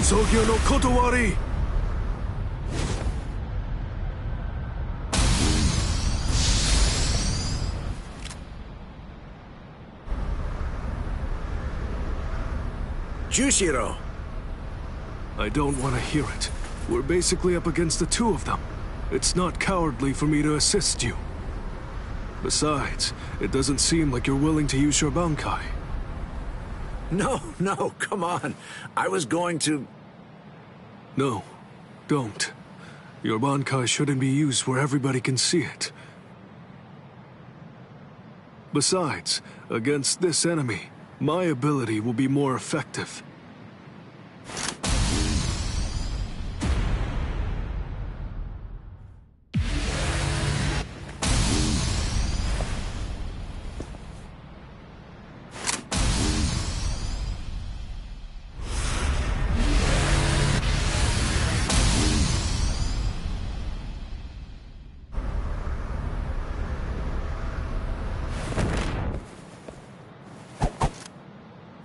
Sogyo no Kotowari! Jushiro! I don't want to hear it. We're basically up against the two of them. It's not cowardly for me to assist you. Besides, it doesn't seem like you're willing to use your Bankai. No, come on. I was going to... No, don't. Your Bankai shouldn't be used where everybody can see it. Besides, against this enemy, my ability will be more effective.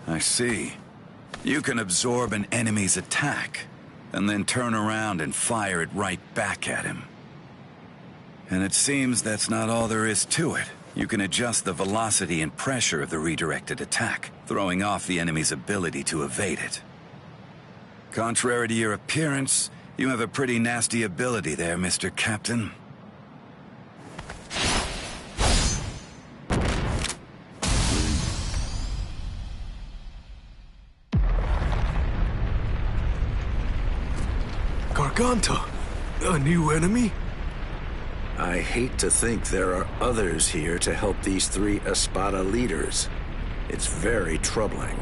I see. You can absorb an enemy's attack, and then turn around and fire it right back at him. And it seems that's not all there is to it. You can adjust the velocity and pressure of the redirected attack, throwing off the enemy's ability to evade it. Contrary to your appearance, you have a pretty nasty ability there, Mr. Captain. Garganta? A new enemy? I hate to think there are others here to help these three Espada leaders. It's very troubling.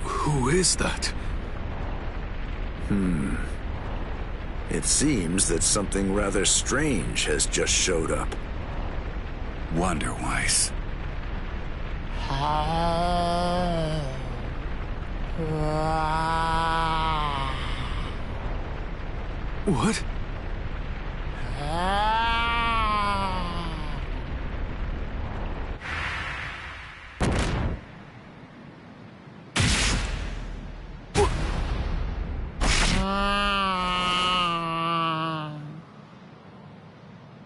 Who is that? It seems that something rather strange has just showed up. Wonderweiss. What?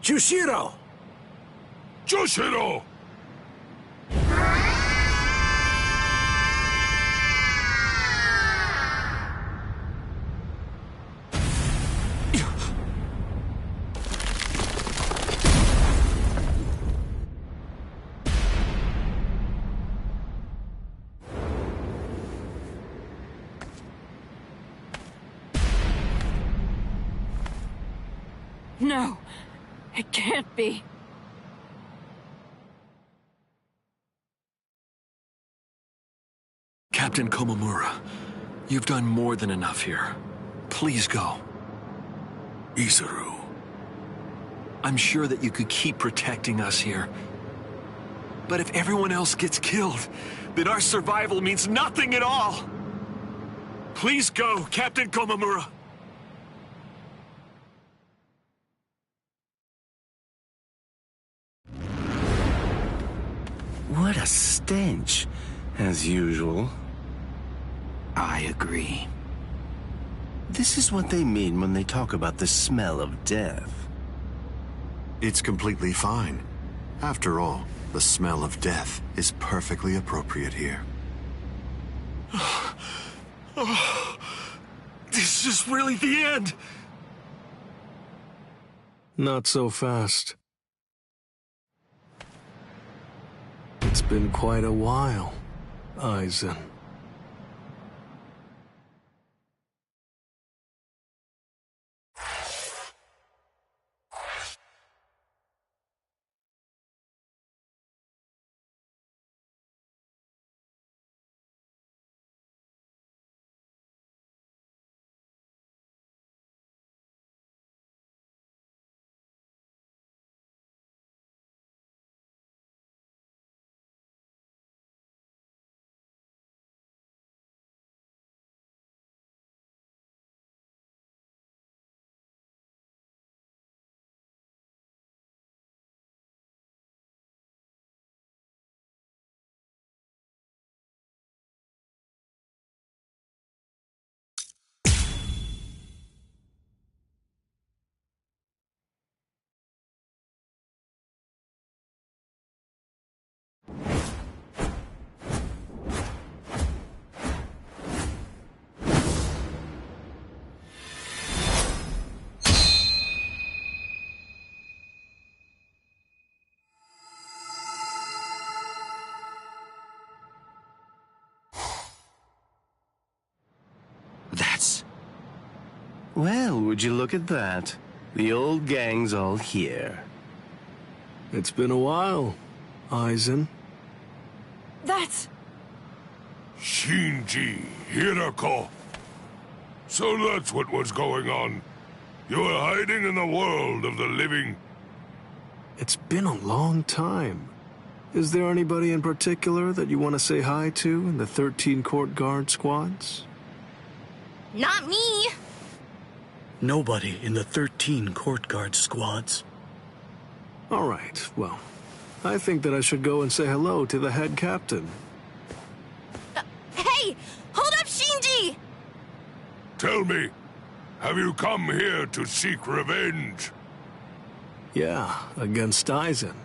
Jushiro! Jushiro! No, it can't be. Captain Komamura, you've done more than enough here. Please go. Izuru. I'm sure that you could keep protecting us here. But if everyone else gets killed, then our survival means nothing at all. Please go, Captain Komamura. What a stench, as usual. I agree. This is what they mean when they talk about the smell of death. It's completely fine. After all, the smell of death is perfectly appropriate here. This is really the end. Not so fast. It's been quite a while, Aizen. would you look at that? The old gang's all here. It's been a while, Aizen. That's... Shinji Hirako. So that's what was going on. You were hiding in the world of the living. It's been a long time. Is there anybody in particular that you want to say hi to in the 13 court guard squads? Not me. Nobody in the 13 court guard squads. All right, well, I think that I should go and say hello to the head captain. Hey! Hold up, Shinji! Tell me, have you come here to seek revenge? Yeah, against Aizen.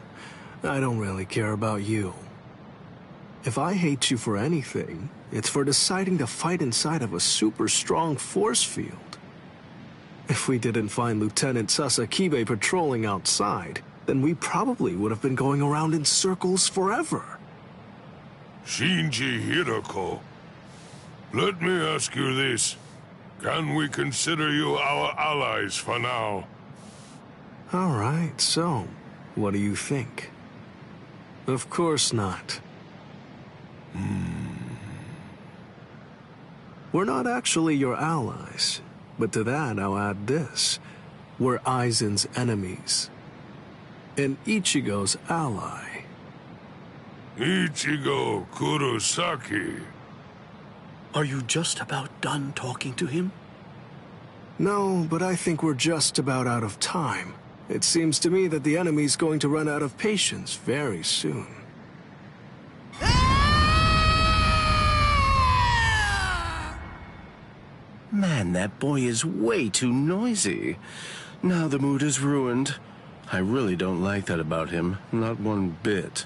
I don't really care about you. If I hate you for anything, it's for deciding to fight inside of a super strong force field. If we didn't find Lieutenant Sasakibe patrolling outside, then we probably would have been going around in circles forever. Shinji Hirako, let me ask you this. Can we consider you our allies for now? All right, so, what do you think? Of course not. We're not actually your allies, but to that I'll add this. We're Aizen's enemies. And Ichigo's ally. Ichigo Kurosaki. Are you just about done talking to him? No, but I think we're just about out of time. It seems to me that the enemy's going to run out of patience very soon. Man, that boy is way too noisy. Now the mood is ruined. I really don't like that about him, not one bit.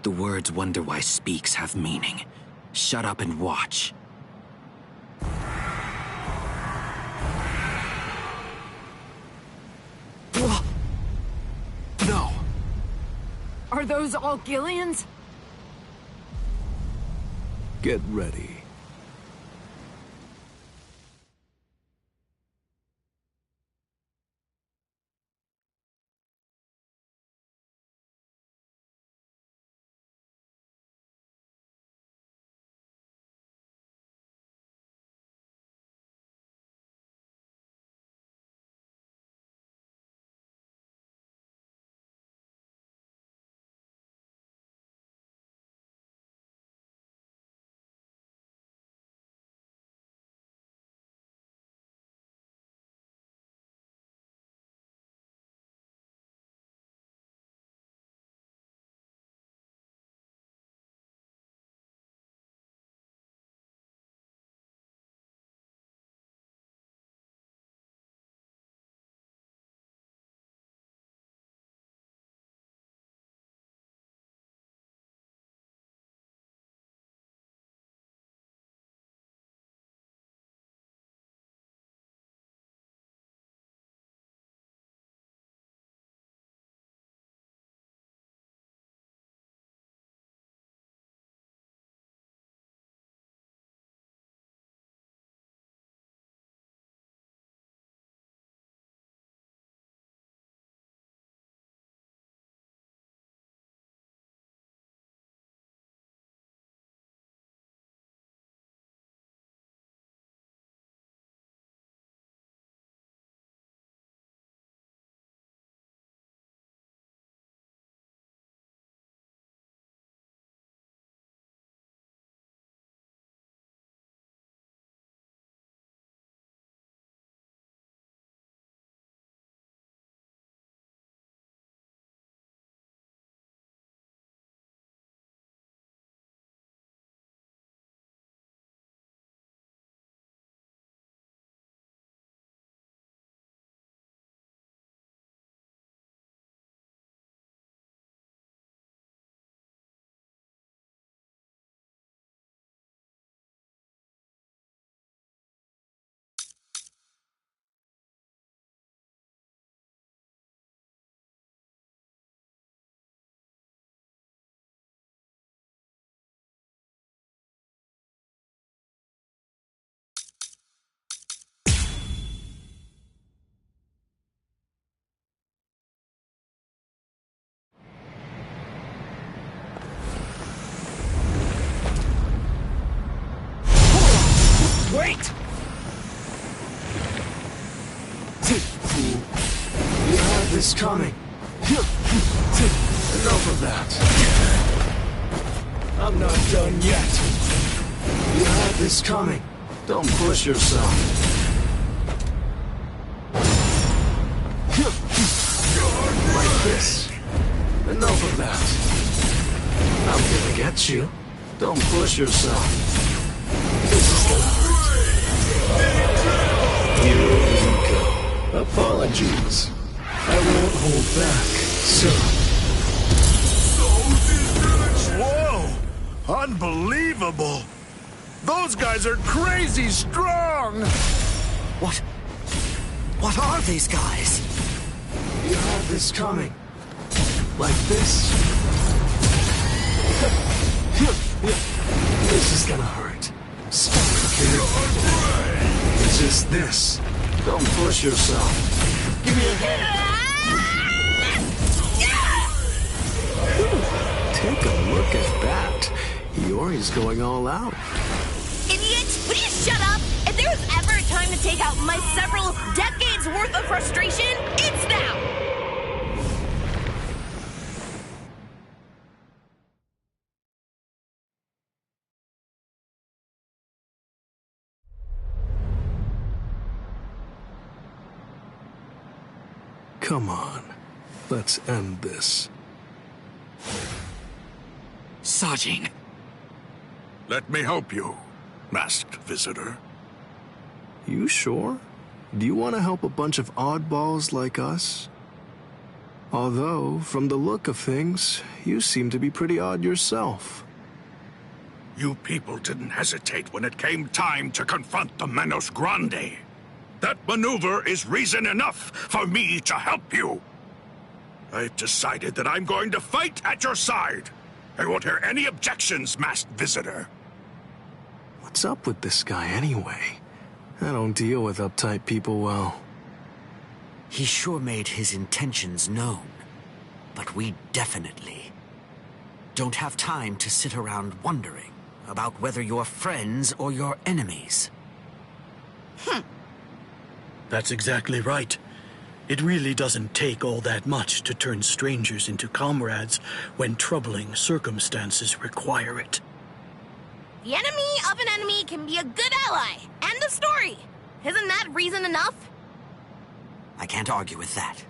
The words "wonder why speaks" have meaning. Shut up and watch. No! Are those all Gillians? Get ready. You had this coming. Enough of that. I'm not done yet. You had this coming. Don't push yourself. Like this. Enough of that. I'm gonna get you. Don't push yourself. This is gonna hurt. Here we go. Apologies. I won't hold back, sir. Whoa! Unbelievable! Those guys are crazy strong! What are these guys? You had this coming. Like this. This is gonna hurt. Stop it, kid. Resist this. Don't push yourself. Give me a hand. Take a look at that. Yori's going all out. Idiot! Would you shut up? If there was ever a time to take out my several decades worth of frustration, it's now! Come on. Let's end this. Sajin. Let me help you, masked visitor. You sure? Do you want to help a bunch of oddballs like us? Although, from the look of things, you seem to be pretty odd yourself. You people didn't hesitate when it came time to confront the Menos Grande. That maneuver is reason enough for me to help you. I've decided that I'm going to fight at your side. I won't hear any objections, masked visitor. What's up with this guy anyway? I don't deal with uptight people well. He sure made his intentions known. But we definitely don't have time to sit around wondering about whether you're friends or your enemies. That's exactly right. It really doesn't take all that much to turn strangers into comrades when troubling circumstances require it. The enemy of an enemy can be a good ally. End of story. Isn't that reason enough? I can't argue with that.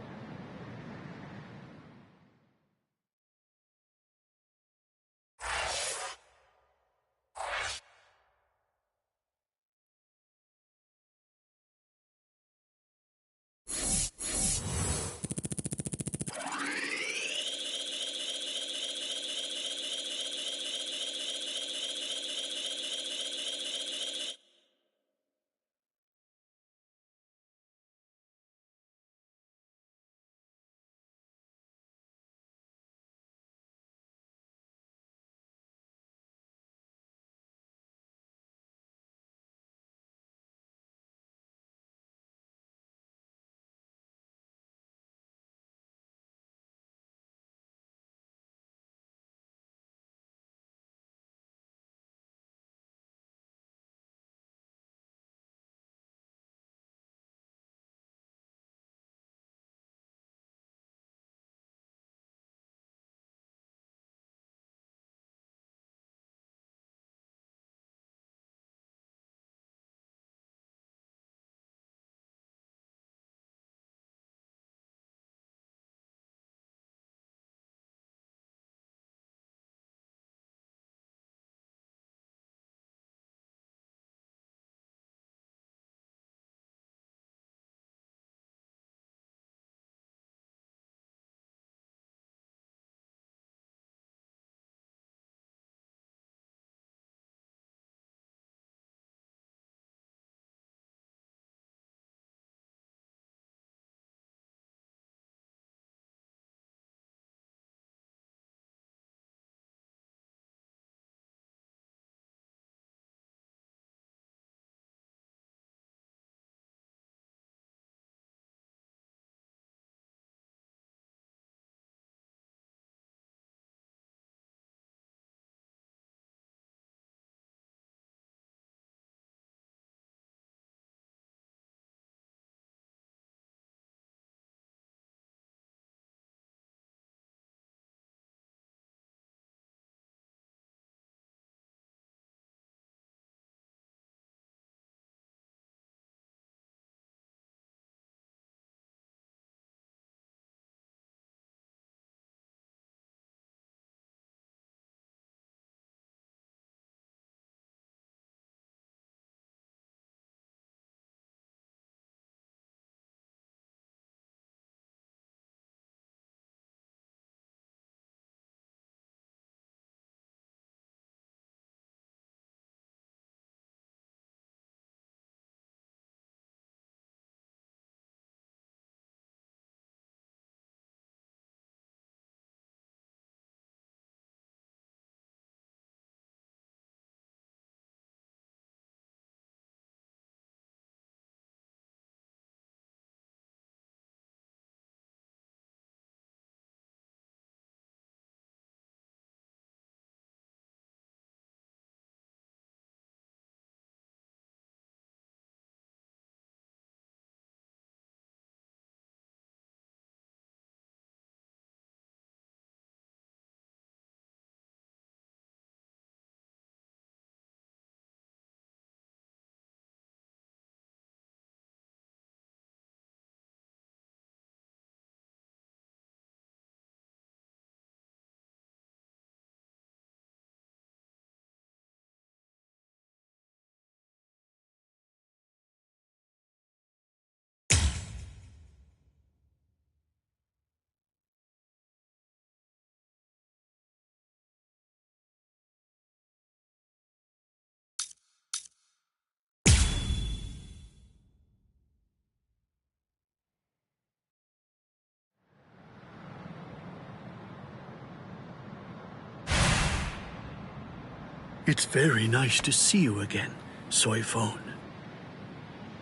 It's very nice to see you again, Soy Phone.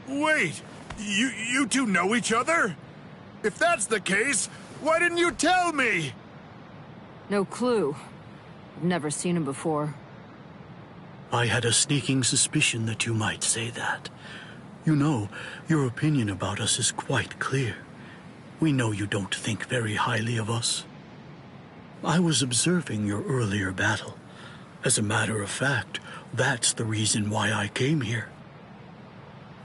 Wait! You two know each other? If that's the case, why didn't you tell me? No clue. I've never seen him before. I had a sneaking suspicion that you might say that. You know, your opinion about us is quite clear. We know you don't think very highly of us. I was observing your earlier battle. As a matter of fact, that's the reason why I came here.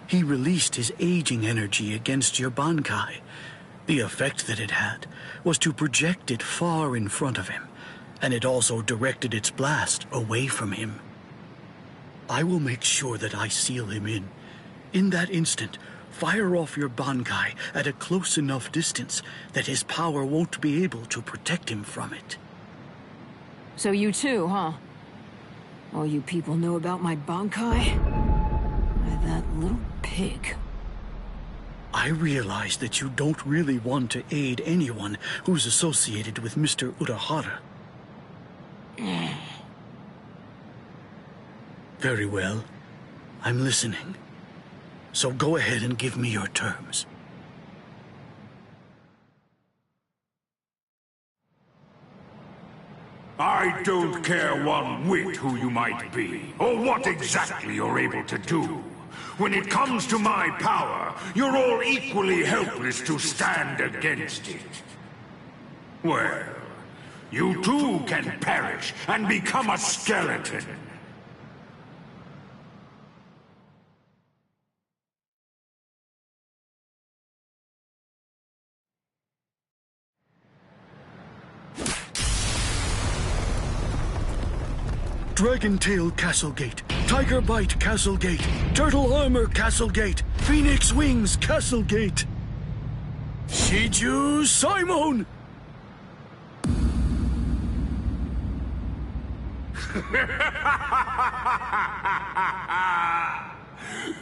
He released his aging energy against your Bankai. The effect that it had was to project it far in front of him, and it also directed its blast away from him. I will make sure that I seal him in. In that instant, fire off your Bankai at a close enough distance that his power won't be able to protect him from it. So you too, huh? All you people know about my Bankai? Why, that little pig. I realize that you don't really want to aid anyone who's associated with Mr. Urahara. Very well. I'm listening. So go ahead and give me your terms. I don't care one whit who you might be, or what exactly you're able to do. When it comes to my power, you're all equally helpless to stand against it. Well, you too can perish and become a skeleton. Dragon Tail Castle Gate, Tiger Bite Castle Gate, Turtle Armor Castle Gate, Phoenix Wings Castle Gate. Shiju Simon!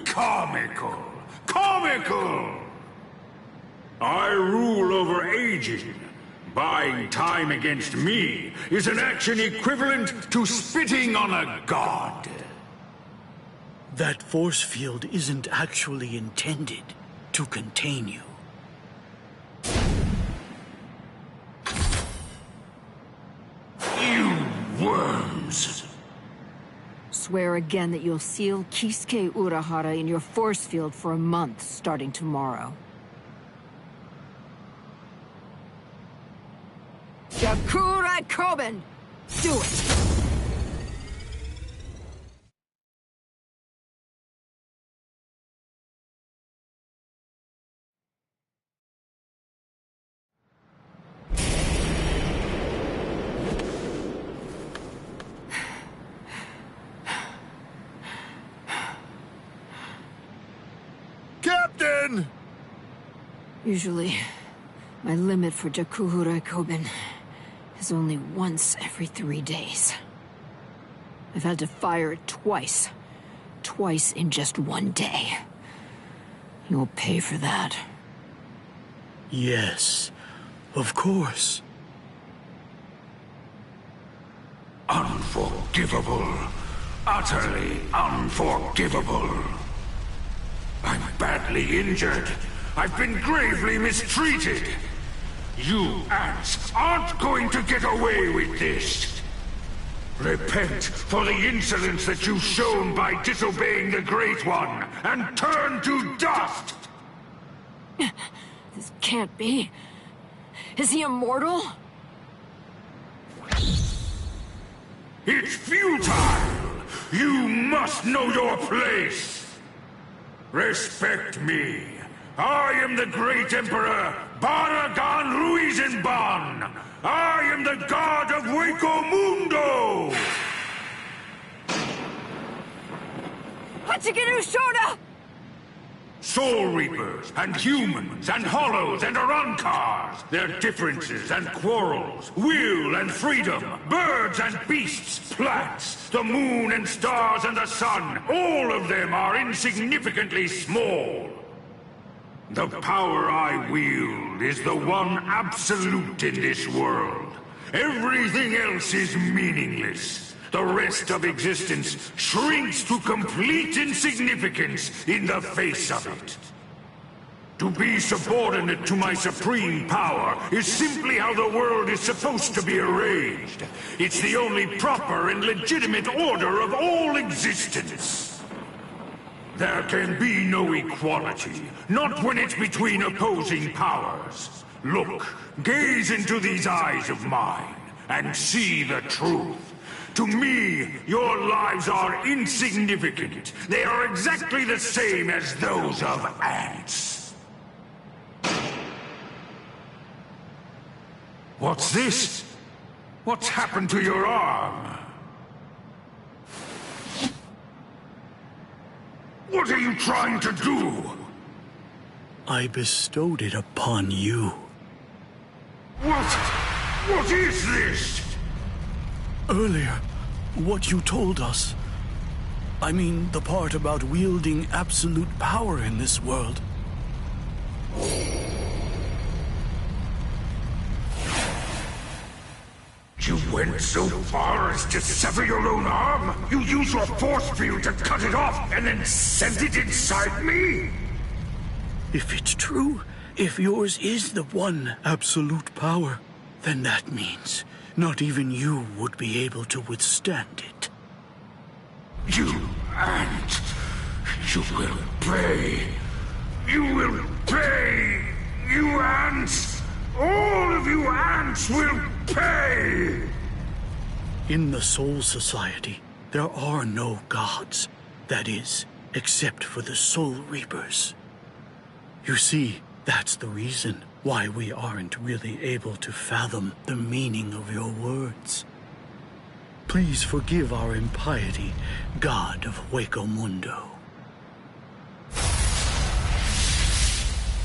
Comical! Comical! I rule over aging. Buying time against me is an action equivalent to spitting on a god. That force field isn't actually intended to contain you. You worms! Swear again that you'll seal Kisuke Urahara in your force field for a month starting tomorrow. Karakura Koben! Do it! Captain! Usually, my limit for Jakura Koben is only once every 3 days. I've had to fire it twice. Twice in just 1 day. You'll pay for that. Yes, of course. Unforgivable. Utterly unforgivable. I'm badly injured. I've been gravely mistreated. You ants aren't going to get away with this. Repent for the insolence that you've shown by disobeying the Great One, and turn to dust! This can't be. Is he immortal? It's futile! You must know your place! Respect me. I am the great Emperor Baragan Ruizenban! I am the god of Hueco Mundo! Hachiguru Shoda! Soul Reapers, and humans, and hollows, and Arankars, their differences and quarrels, will and freedom, birds and beasts, plants, the moon and stars and the sun, all of them are insignificantly small. The power I wield is the one absolute in this world. Everything else is meaningless. The rest of existence shrinks to complete insignificance in the face of it. To be subordinate to my supreme power is simply how the world is supposed to be arranged. It's the only proper and legitimate order of all existence. There can be no equality, not when it's between opposing powers. Look, gaze into these eyes of mine, and see the truth. To me, your lives are insignificant. They are exactly the same as those of ants. What's this? What's happened to your arm? What are you trying to do? I bestowed it upon you. What is this? Earlier, what you told us. I mean, the part about wielding absolute power in this world. You went so far as to sever your own arm? You use your force field to cut it off and then send it inside me? If it's true, if yours is the one absolute power, then that means not even you would be able to withstand it. You ant! You will pay! You will pay! You ants! All of you ants will pay! In the Soul Society, there are no gods. That is, except for the Soul Reapers. You see, that's the reason why we aren't really able to fathom the meaning of your words. Please forgive our impiety, God of Hueco Mundo.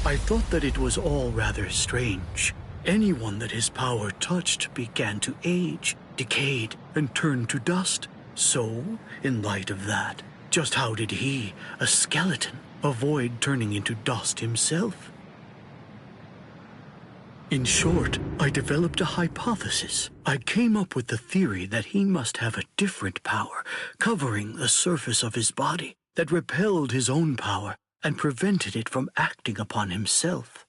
I thought that it was all rather strange. Anyone that his power touched began to age, decayed, and turn to dust. So, in light of that, just how did he, a skeleton, avoid turning into dust himself? In short, I developed a hypothesis. I came up with the theory that he must have a different power, covering the surface of his body, that repelled his own power and prevented it from acting upon himself.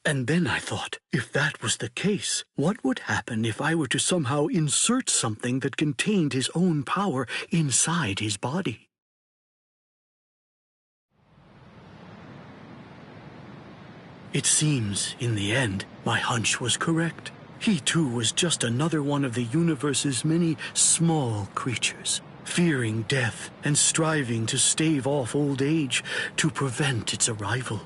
And then I thought, if that was the case, what would happen if I were to somehow insert something that contained his own power inside his body? It seems, in the end, my hunch was correct. He too was just another one of the universe's many small creatures, fearing death and striving to stave off old age to prevent its arrival.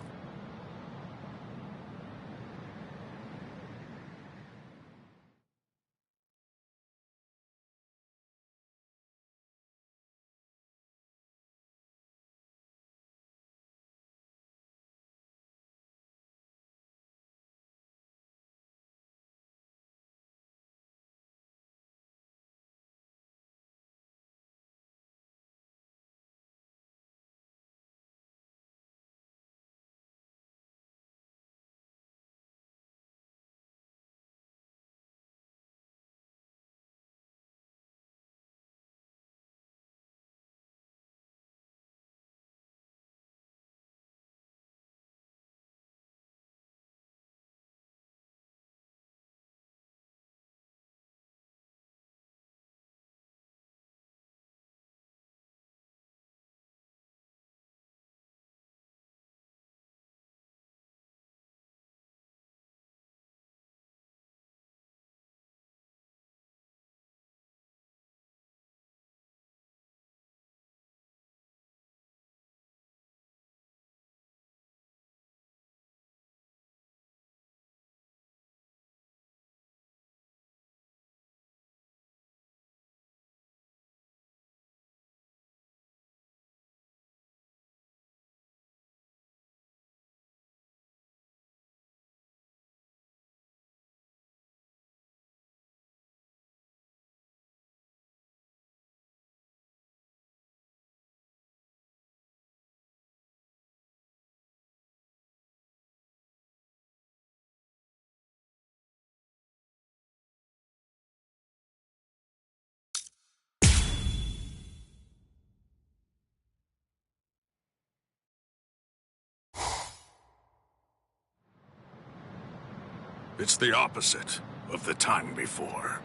It's the opposite of the time before.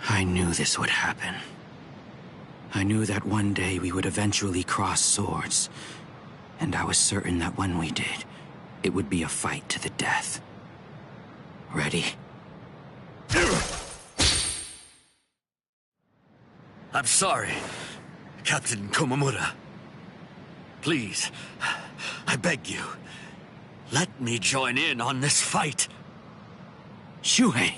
I knew this would happen. I knew that one day we would eventually cross swords. And I was certain that when we did, it would be a fight to the death. Ready? I'm sorry, Captain Komamura. Please, I beg you, let me join in on this fight. Shuhei!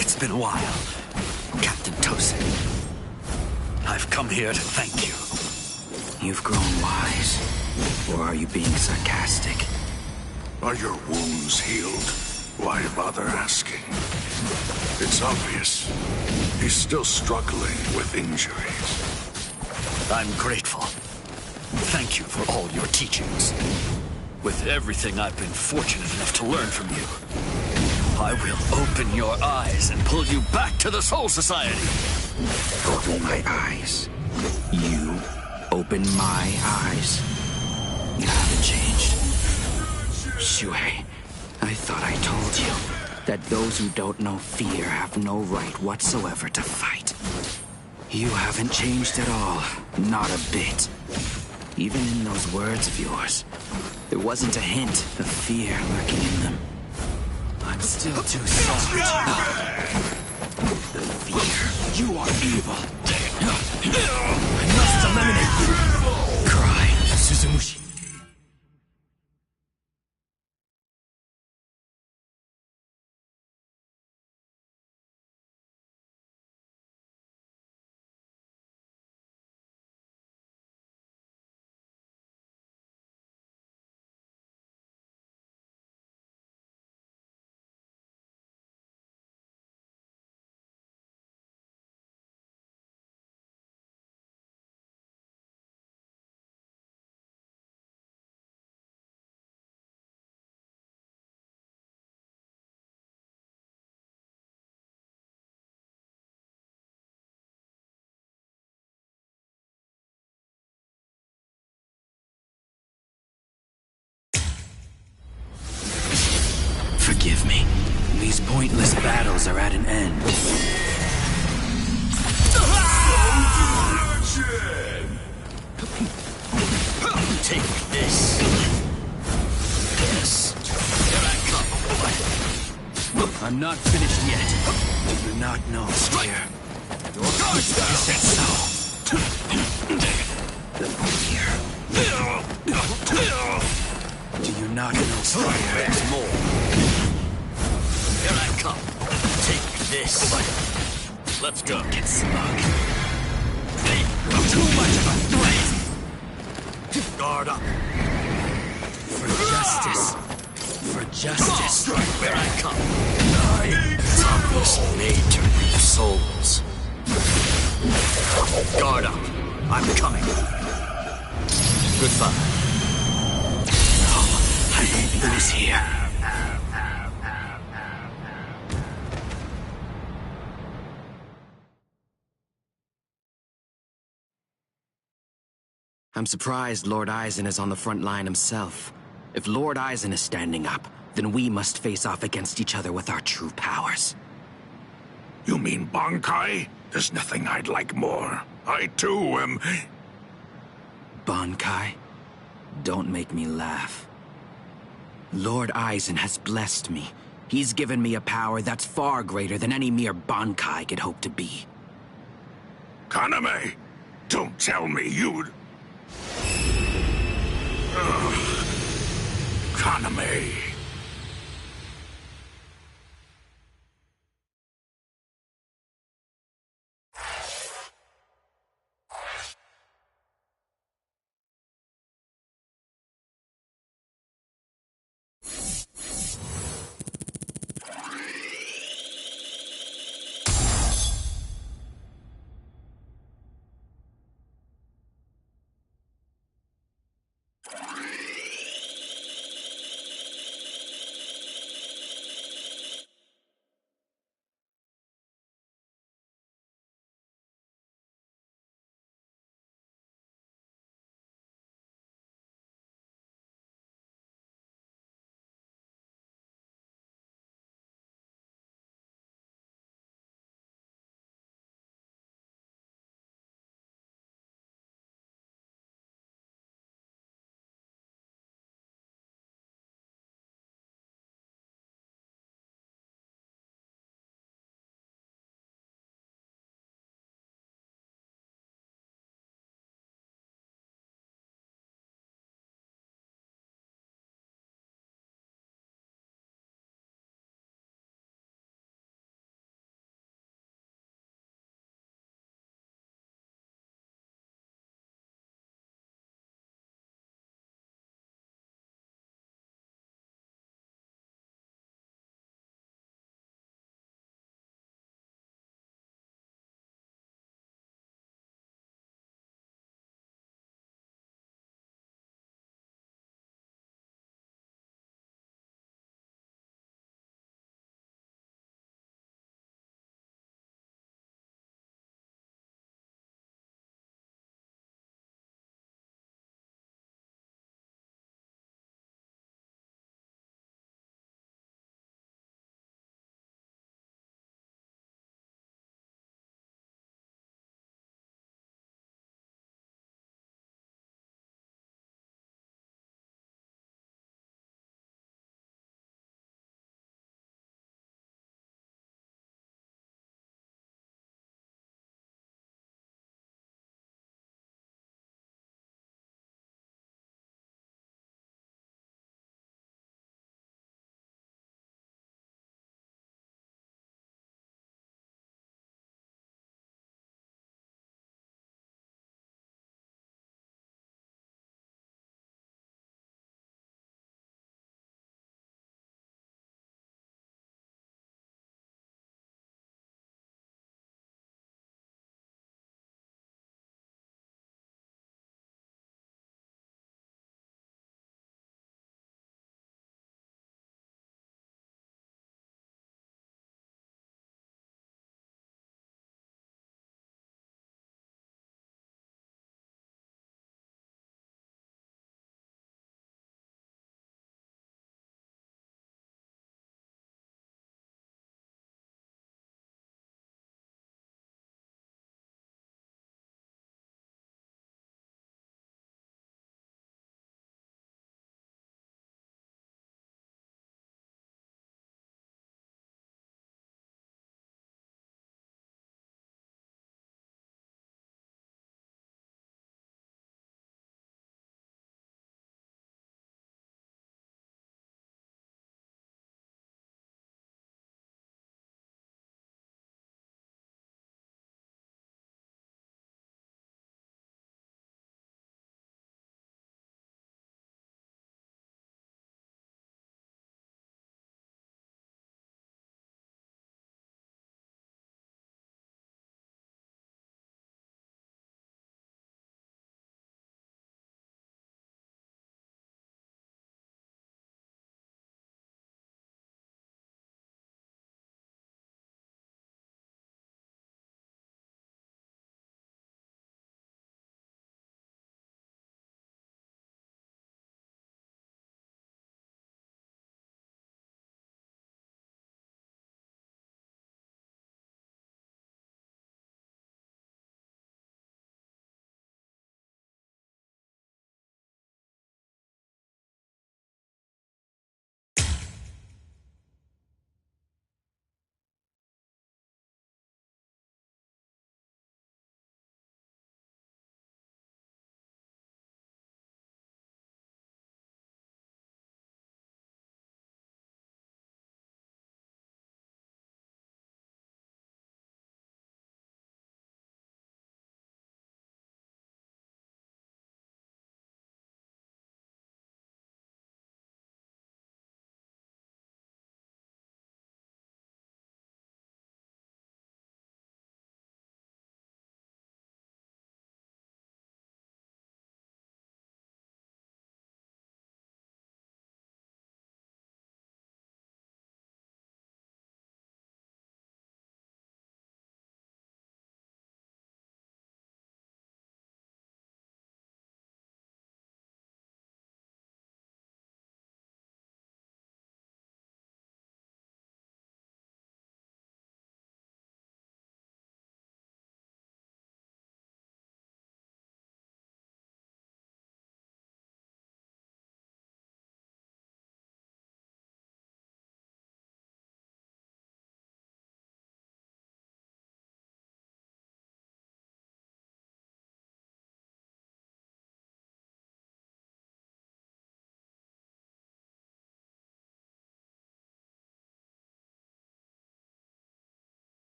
It's been a while, Captain Tosin. I've come here to thank you. You've grown wise. Or are you being sarcastic? Are your wounds healed? Why bother asking? It's obvious. He's still struggling with injuries. I'm grateful. Thank you for all your teachings. With everything I've been fortunate enough to learn from you, I will open your eyes and pull you back to the Soul Society. Open my eyes? You open my eyes? You haven't changed. Shuhei, I thought I told you that those who don't know fear have no right whatsoever to fight. You haven't changed at all, not a bit. Even in those words of yours, there wasn't a hint of fear lurking in them. I'm still too soft. The fear. You are evil. I must eliminate you. Cry, Suzumushi. forgive me. These pointless battles are at an end. Take this. Yes. Here I come. I'm not finished yet. Do you not know, dear? You said so. Here. Do you not know, There's more. Here I come. Take this. Let's go. Get smug. Too much of a threat. Guard up. For justice. For justice. Where I come. I was made to reap souls. Guard up. I'm coming. Goodbye. No, I won't lose here. I'm surprised Lord Eisen is on the front line himself. If Lord Eisen is standing up, then we must face off against each other with our true powers. You mean Bankai? There's nothing I'd like more. I too am... Bankai? Don't make me laugh. Lord Eisen has blessed me. He's given me a power that's far greater than any mere Bankai could hope to be. Kaname! Don't tell me you'd... Kaname...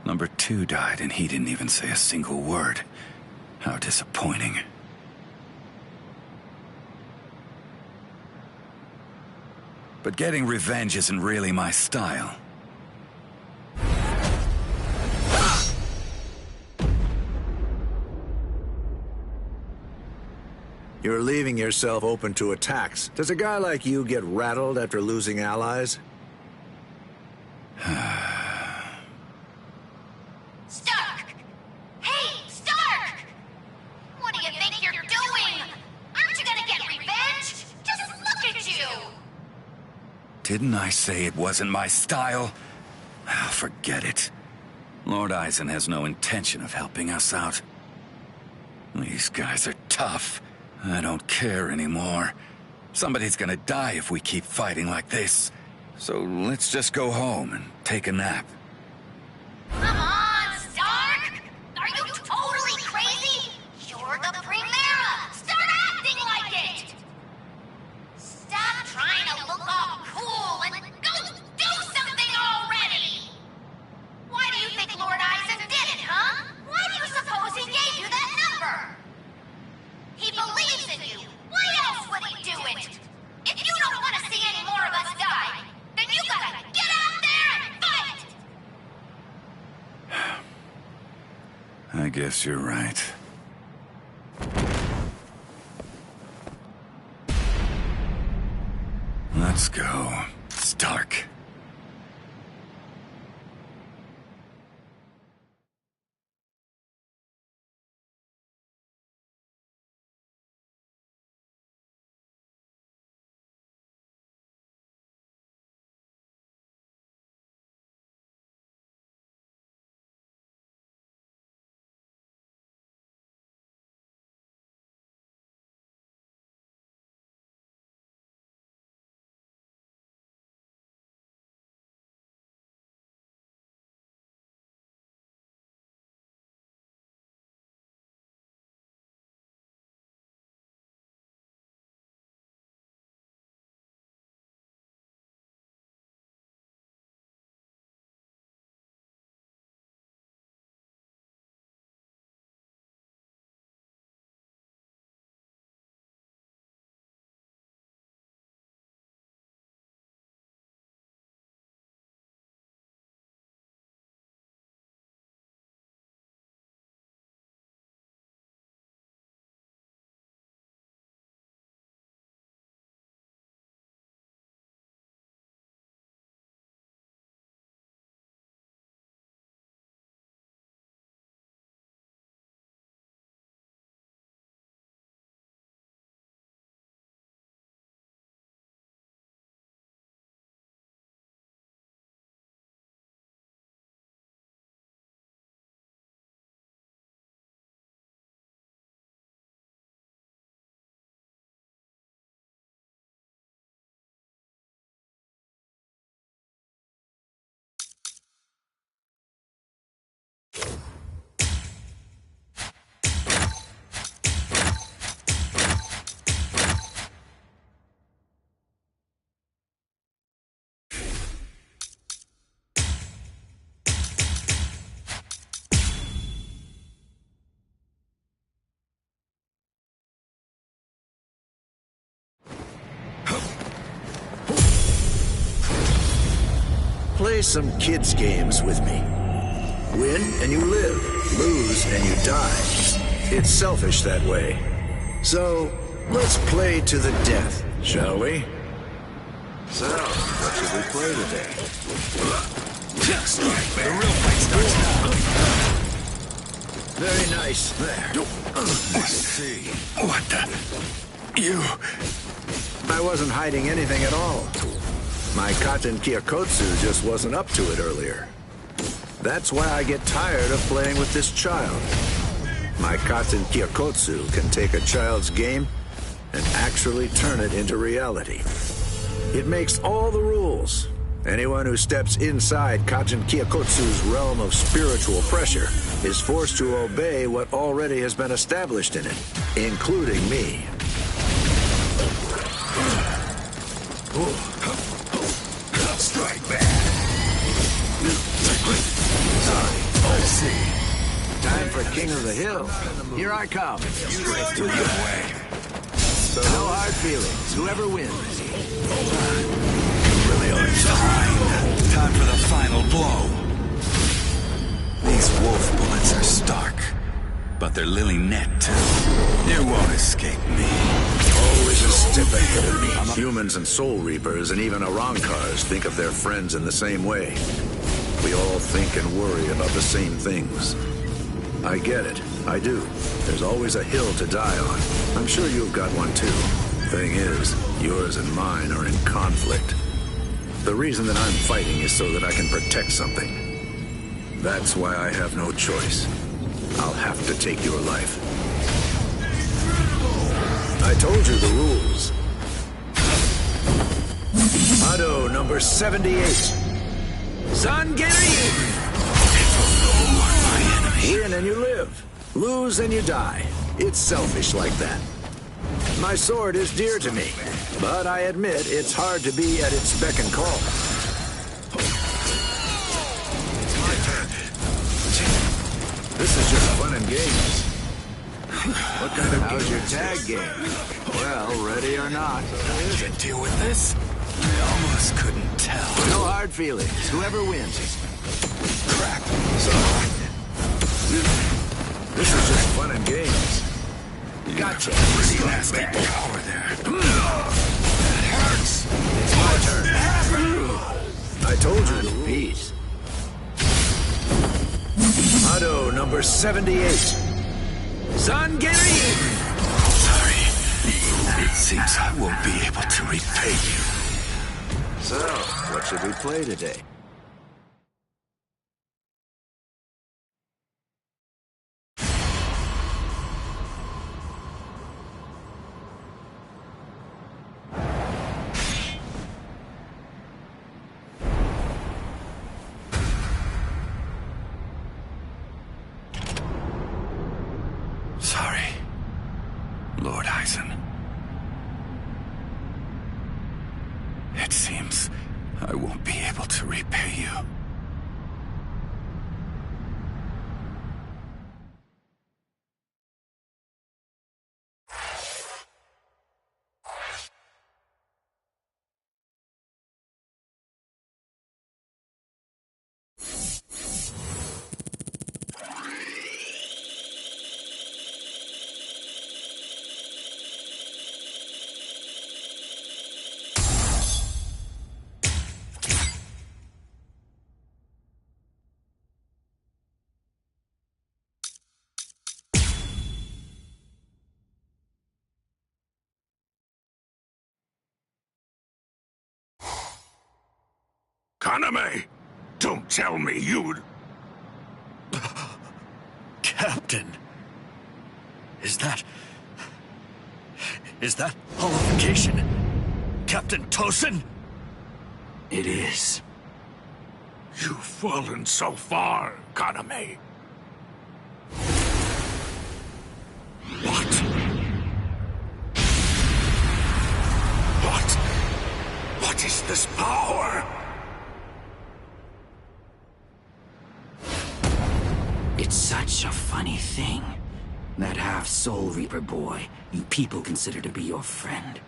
Number 2 died and he didn't even say a single word. How disappointing. But getting revenge isn't really my style. You're leaving yourself open to attacks. Does a guy like you get rattled after losing allies? Stark! Hey, Stark! What do you think you're doing? Aren't you gonna get revenge? Just look at you! Didn't I say it wasn't my style? Ah, forget it. Lord Eisen has no intention of helping us out. These guys are tough. I don't care anymore. Somebody's gonna die if we keep fighting like this. So let's just go home and take a nap. Come on, Stark! Are you totally crazy? You're the Primera! Start acting like it! Stop trying to look all cool and go do something already! Why do you think Lord Eisen did it, huh? Why do you suppose he gave you that number? He believes in you! Why else would he do it? If you don't want to see any more of us die, then you gotta get out there and fight! I guess you're right. Let's go. Stark. Play some kids' games with me. Win and you live. Lose and you die. It's selfish that way. So, let's play to the death, shall we? So, what should we play today? The real fight starts now. Very nice. There. Let's see. What the... You... I wasn't hiding anything at all. My Katen Kyokotsu just wasn't up to it earlier. That's why I get tired of playing with this child. My Katen Kyokotsu can take a child's game and actually turn it into reality. It makes all the rules. Anyone who steps inside Katen Kyokotsu's realm of spiritual pressure is forced to obey what already has been established in it, including me. Strike back. king of the hill. Here I come. Drift your way. So no hard feelings. Whoever wins. You really are trying. Time for the final blow. These wolf bullets are stark, but they're lily net too. You won't escape me. Always a step ahead of me. Humans and Soul Reapers and even Arankars think of their friends in the same way. We all think and worry about the same things. I get it. I do. There's always a hill to die on. I'm sure you've got one too. Thing is, yours and mine are in conflict. The reason that I'm fighting is so that I can protect something. That's why I have no choice. I'll have to take your life. I told you the rules. Motto number 78. Zangerin! Win and you live. Lose and you die. It's selfish like that. My sword is dear to me, but I admit it's hard to be at its beck and call. This is just fun and games. What kind of how's your tag game? Well, ready or not. I can deal with this. I almost couldn't tell. No hard feelings. Whoever wins. Crap. So, this is just fun and games. Gotcha. Pretty nasty power there. That hurts. It's my turn. I told you to peace. Motto number 78. Zangerin! Sorry. It seems I won't be able to repay you. So, what should we play today? Sorry, Lord Eisen. It seems I won't be able to repay you. Kaname! Don't tell me you'd... Captain. Is that hollification? Captain Tosin? It is. You've fallen so far, Kaname. What is this power? It's such a funny thing. That half-Soul Reaper boy you people consider to be your friend.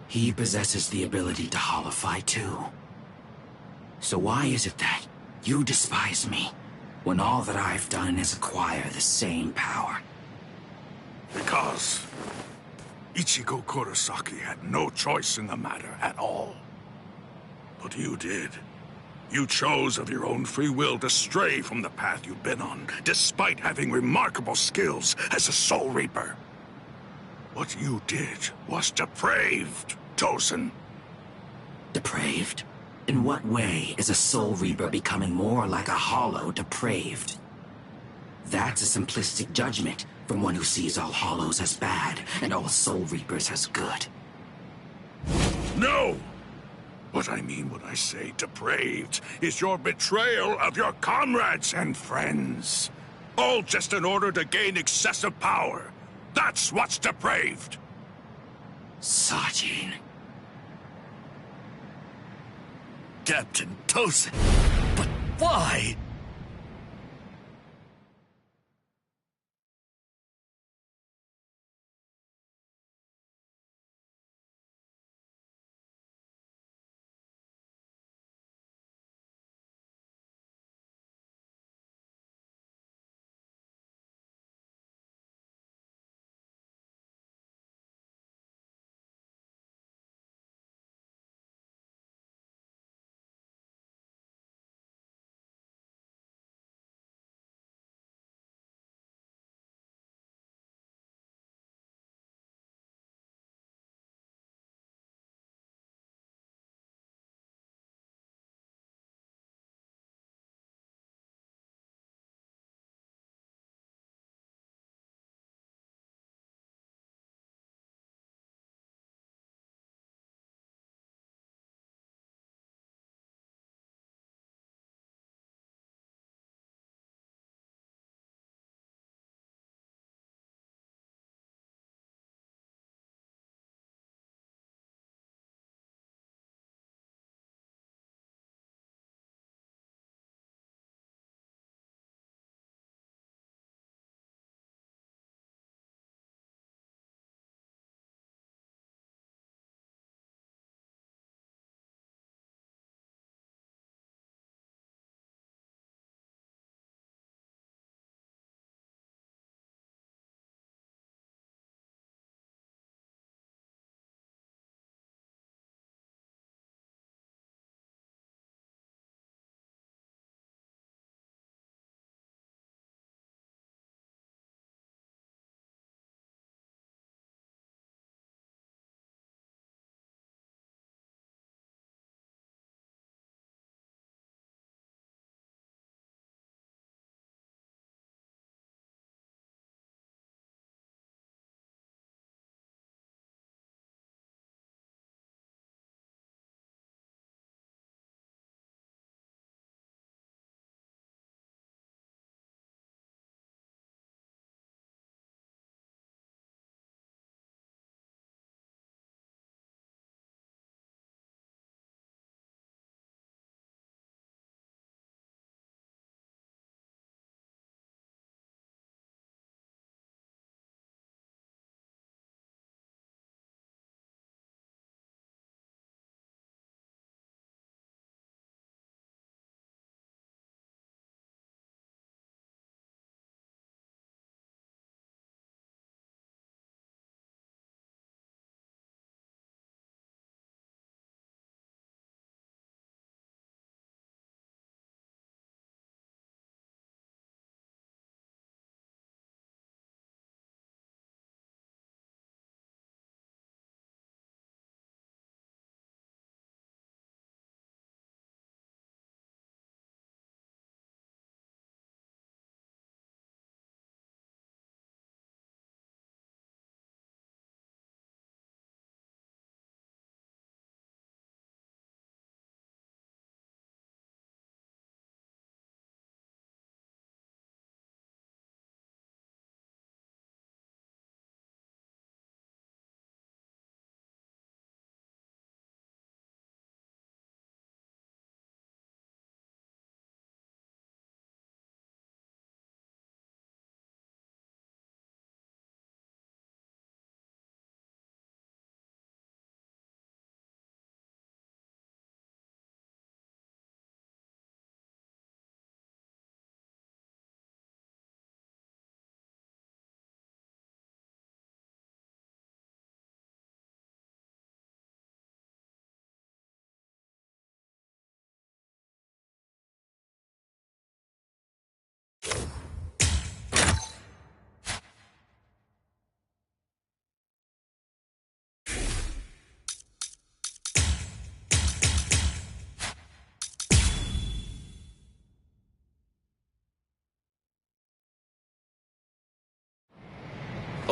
He possesses the ability to hollify too. So why is it that you despise me, when all that I've done is acquire the same power? Because Ichigo Kurosaki had no choice in the matter at all. But you did. You chose of your own free will to stray from the path you've been on, despite having remarkable skills as a Soul Reaper. What you did was depraved, Tosin. Depraved? In what way is a Soul Reaper becoming more like a hollow depraved? That's a simplistic judgment from one who sees all hollows as bad and all Soul Reapers as good. No! What I mean when I say depraved is your betrayal of your comrades and friends. All just in order to gain excessive power. That's what's depraved. Sajin. Captain Tosin. But why?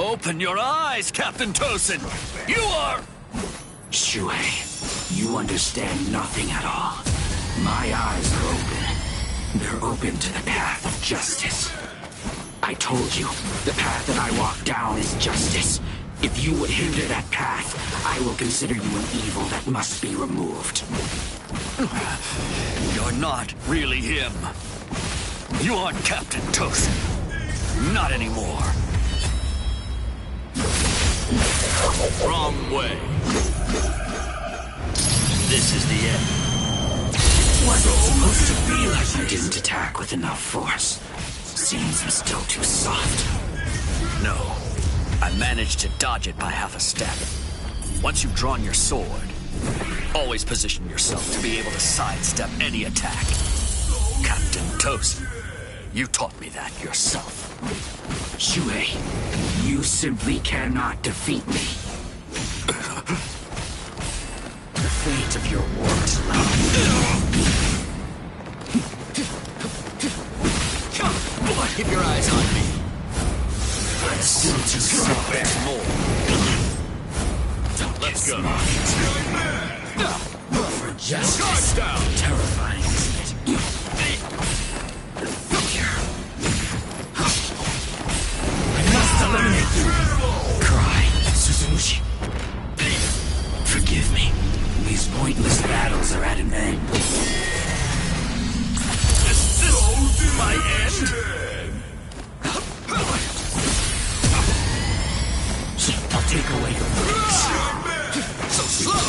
Open your eyes, Captain Tosin! You are... Shuhei, you understand nothing at all. My eyes are open. They're open to the path of justice. I told you, the path that I walk down is justice. If you would hinder that path, I will consider you an evil that must be removed. You're not really him. You aren't Captain Tosin. Not anymore. Wrong way. This is the end. Was it supposed to be like you didn't attack with enough force? Seems I'm still too soft. No. I managed to dodge it by half a step. Once you've drawn your sword, always position yourself to be able to sidestep any attack. Captain Tosin, you taught me that yourself. Shuhei, you simply cannot defeat me. The fate of your works Keep your eyes on me. I'm still too soft. There's more. Let's go. For justice. Terrifying, isn't it? The fear. I must eliminate you. Cry, Suzumushi. Forgive me. These pointless battles are at an end. Is this my end? I'll take away your wings. So slow!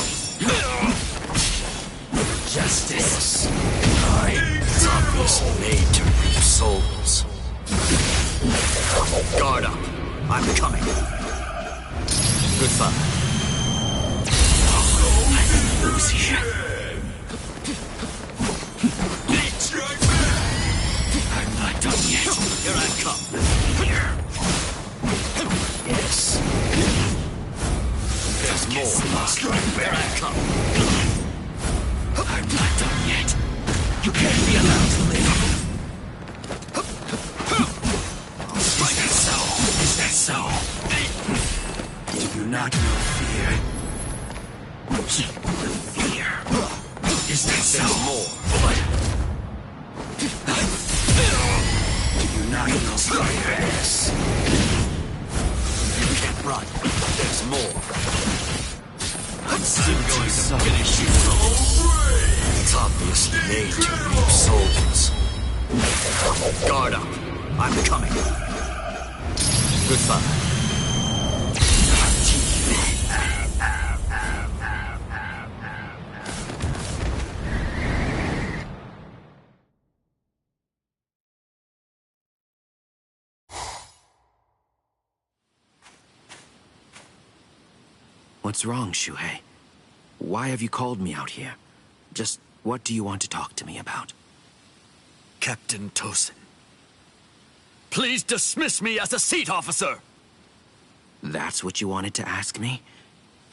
Justice. It's obviously made to reap souls. Guard up. I'm coming. Goodbye. I can lose here. I'm not done yet. Here I come. Here. Yes. There's more. Here I come. I'm not done yet. You can't be allowed to live. Is that so? Is that so? Do you not know fear? Fear. Is that so? There's more. Do you not know fear? Yes. You can't run. There's more. I'm going to finish you. It's obviously made to reap souls. Guard up. I'm coming. Goodbye. What's wrong, Shuhei? Why have you called me out here? Just what do you want to talk to me about? Captain Tosin, please dismiss me as a seat officer! That's what you wanted to ask me?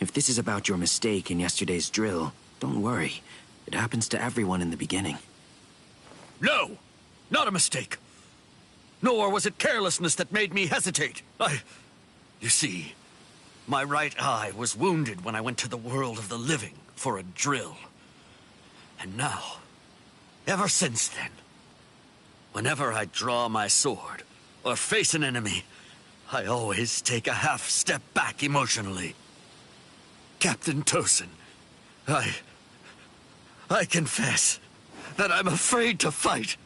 If this is about your mistake in yesterday's drill, don't worry. It happens to everyone in the beginning. No! Not a mistake! Nor was it carelessness that made me hesitate. You see, my right eye was wounded when I went to the world of the living for a drill. And now, ever since then, whenever I draw my sword or face an enemy, I always take a half step back emotionally. Captain Tosin, I confess that I'm afraid to fight.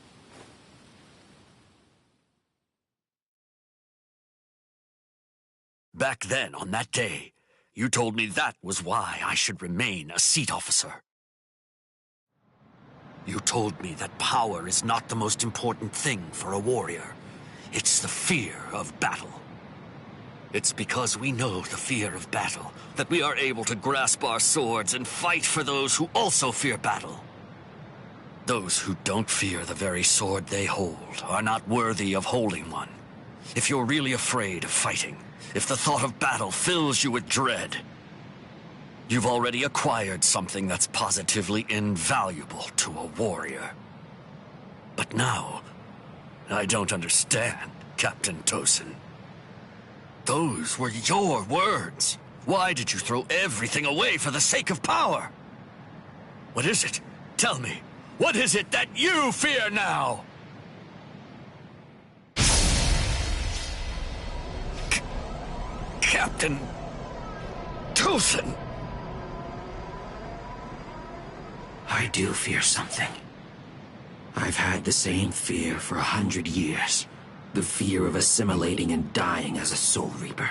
Back then, on that day, you told me that was why I should remain a seat officer. You told me that power is not the most important thing for a warrior. It's the fear of battle. It's because we know the fear of battle that we are able to grasp our swords and fight for those who also fear battle. Those who don't fear the very sword they hold are not worthy of holding one. If you're really afraid of fighting, if the thought of battle fills you with dread, you've already acquired something that's positively invaluable to a warrior. But now, I don't understand, Captain Tosin. Those were your words. Why did you throw everything away for the sake of power? What is it? Tell me. What is it that you fear now? Captain Tosin. I do fear something. I've had the same fear for 100 years. The fear of assimilating and dying as a Soul Reaper.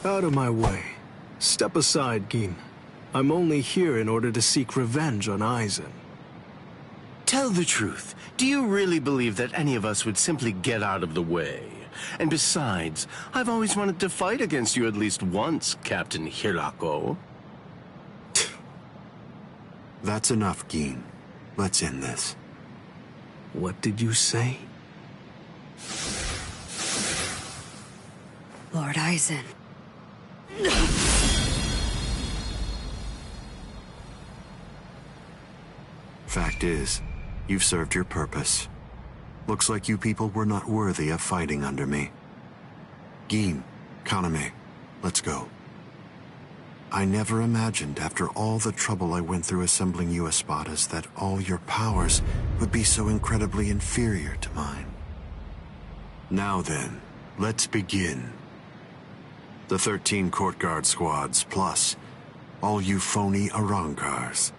Out of my way. Step aside, Gin. I'm only here in order to seek revenge on Aizen. Tell the truth. Do you really believe that any of us would simply get out of the way? And besides, I've always wanted to fight against you at least once, Captain Hirako. That's enough, Gin. Let's end this. What did you say? Lord Aizen. Fact is, you've served your purpose. Looks like you people were not worthy of fighting under me. Gin, Kaname, let's go. I never imagined, after all the trouble I went through assembling you Espadas, that all your powers would be so incredibly inferior to mine. Now then, let's begin. The 13 court guard squads, plus all you phony Arankars.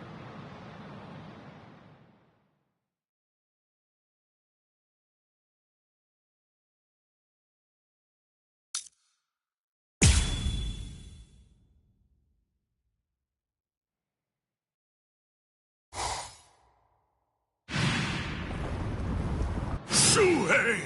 Shuhei!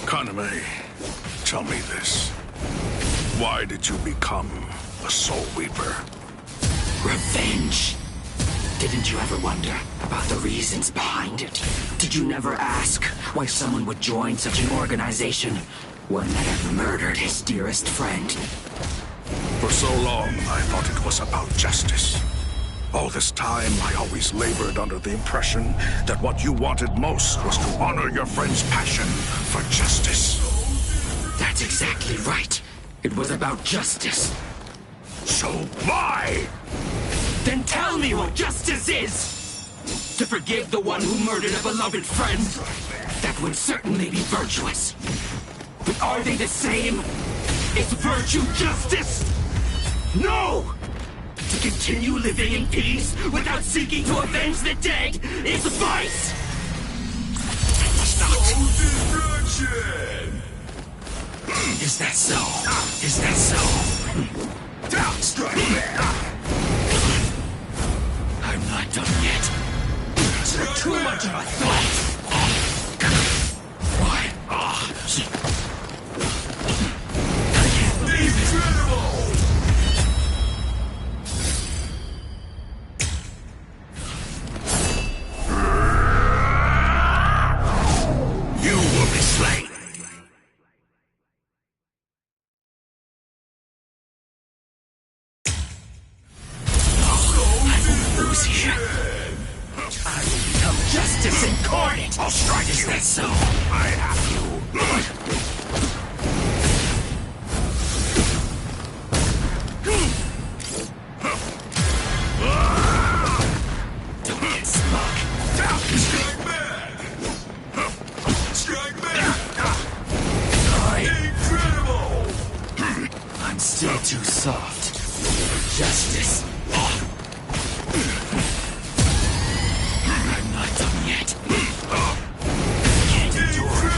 Kaname, tell me this. Why did you become a Soul Reaper? Revenge. Didn't you ever wonder about the reasons behind it? Did you never ask why someone would join such an organization? One that had murdered his dearest friend. For so long, I thought it was about justice. All this time, I always labored under the impression that what you wanted most was to honor your friend's passion for justice. That's exactly right. It was about justice. So why? Then tell me what justice is! To forgive the one who murdered a beloved friend? That would certainly be virtuous. But are they the same? Is virtue justice? No! To continue living in peace without seeking to avenge the dead is vice! Is that so? Is that so? I'm not done yet. You're too much of a threat! Why? I can't believe it! You will be slain! Here. I will become justice incarnate! I'll strike you! Is that so? I have you! Don't get smug. Strike back! Strike back! Incredible! I'm still too soft for justice. I'm not done yet. Can't endure.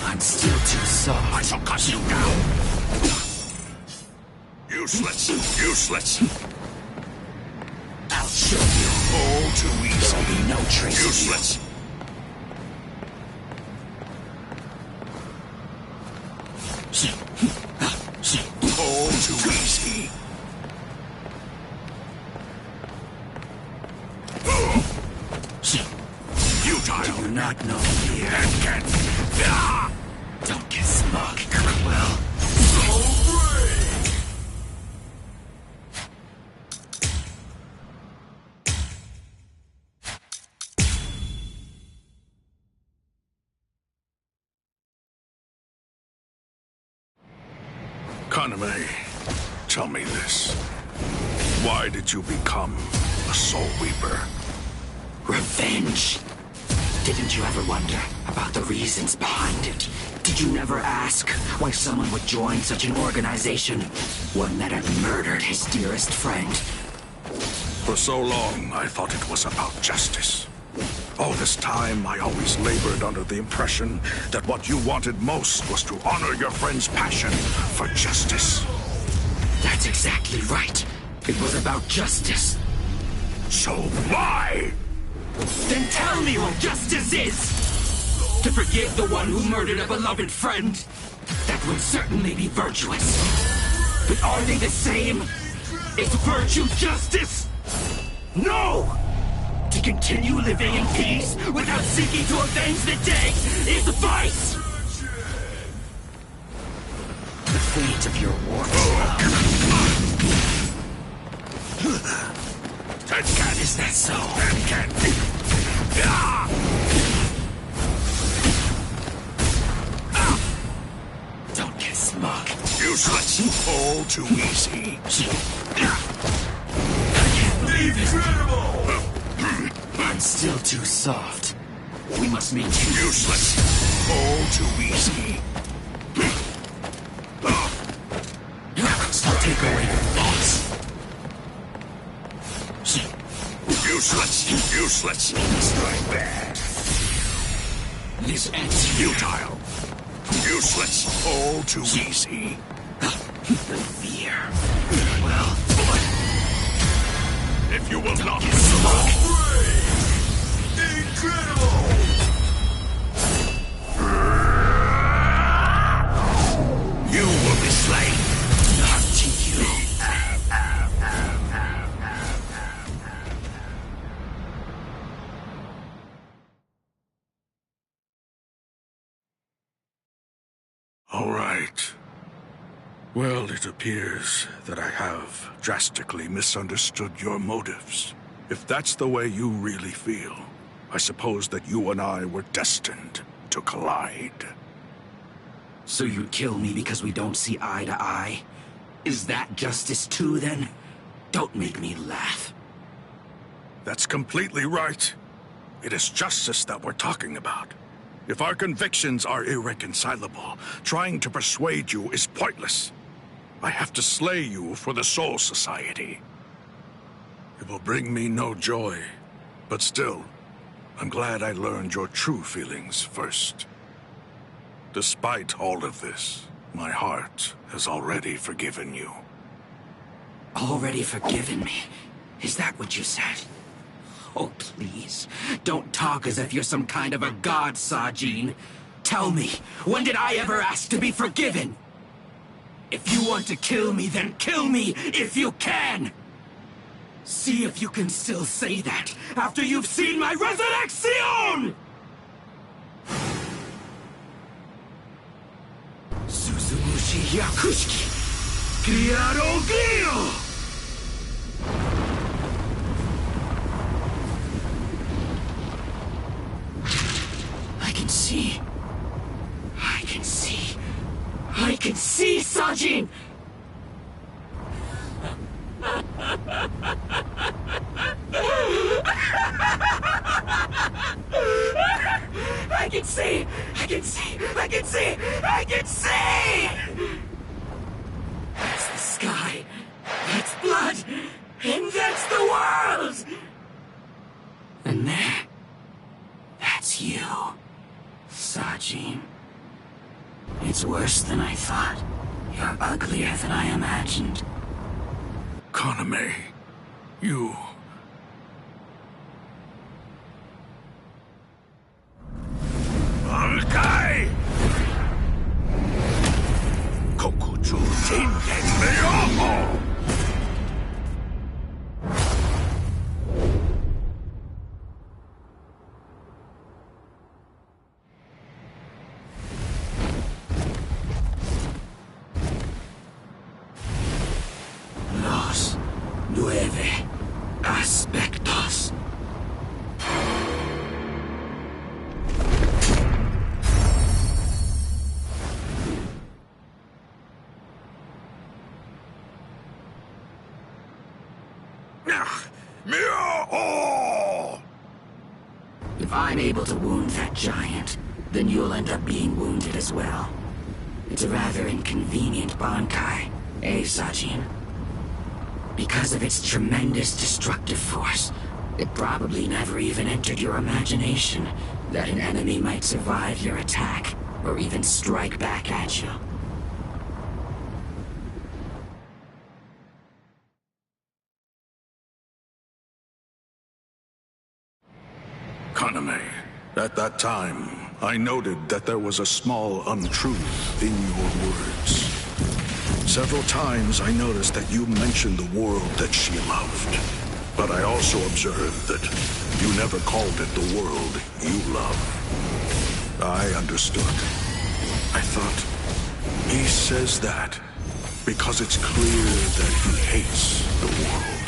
I'm still too soft. I shall cut you down! Useless! Useless! I'll show you. Oh, too easy. There'll be no trace. Useless! Oh, too easy. Futile. Do you not know me? Don't get smug. Well, so brave. Kaname, tell me this. Why did you become a Soul Reaper? Revenge. Didn't you ever wonder about the reasons behind it? Did you never ask why someone would join such an organization? One that had murdered his dearest friend. For so long, I thought it was about justice. All this time, I always labored under the impression that what you wanted most was to honor your friend's passion for justice. That's exactly right. It was about justice. So why? Then tell me what justice is! To forgive the one who murdered a beloved friend? That would certainly be virtuous. But are they the same? Is virtue justice? No! To continue living in peace without seeking to avenge the dead is vice! The fate of your war. Is that so? Don't get smug. Useless. All too easy. I can't believe it. I'm still too soft. We must maintain. Useless. All too easy. I'll take away your thoughts. Useless. Useless. Strike back. This ends futile. Useless. All too easy. The fear. Well, if you will not Incredible! you will be slain. Not to you. All right. Well, it appears that I have drastically misunderstood your motives. If that's the way you really feel, I suppose that you and I were destined to collide. So you'd kill me because we don't see eye to eye? Is that justice too, then? Don't make me laugh. That's completely right. It is justice that we're talking about. If our convictions are irreconcilable, trying to persuade you is pointless. I have to slay you for the Soul Society. It will bring me no joy, but still, I'm glad I learned your true feelings first. Despite all of this, my heart has already forgiven you. Already forgiven me? Is that what you said? Oh, please. Don't talk as if you're some kind of a god, Sajin. Tell me, when did I ever ask to be forgiven? If you want to kill me, then kill me if you can! See if you can still say that after you've seen my resurrection! Suzumushi Yakushiki! Gyaro Gyo! I can see, Sajin! I can see! That's the sky, that's blood, and that's the world! And there, that's you, Sajin. It's worse than I thought. You're uglier than I imagined. Kaname, you... Bankai! Kokuju Jingen Meoho! Los 9 aspectos. If I'm able to wound that giant, then you'll end up being wounded as well. It's a rather inconvenient Bankai, eh, Sajin? Because of its tremendous destructive force, it probably never even entered your imagination that an enemy might survive your attack, or even strike back at you. Kaname, at that time, I noted that there was a small untruth in your words. Several times I noticed that you mentioned the world that she loved. But I also observed that you never called it the world you love. I understood. I thought, he says that because it's clear that he hates the world.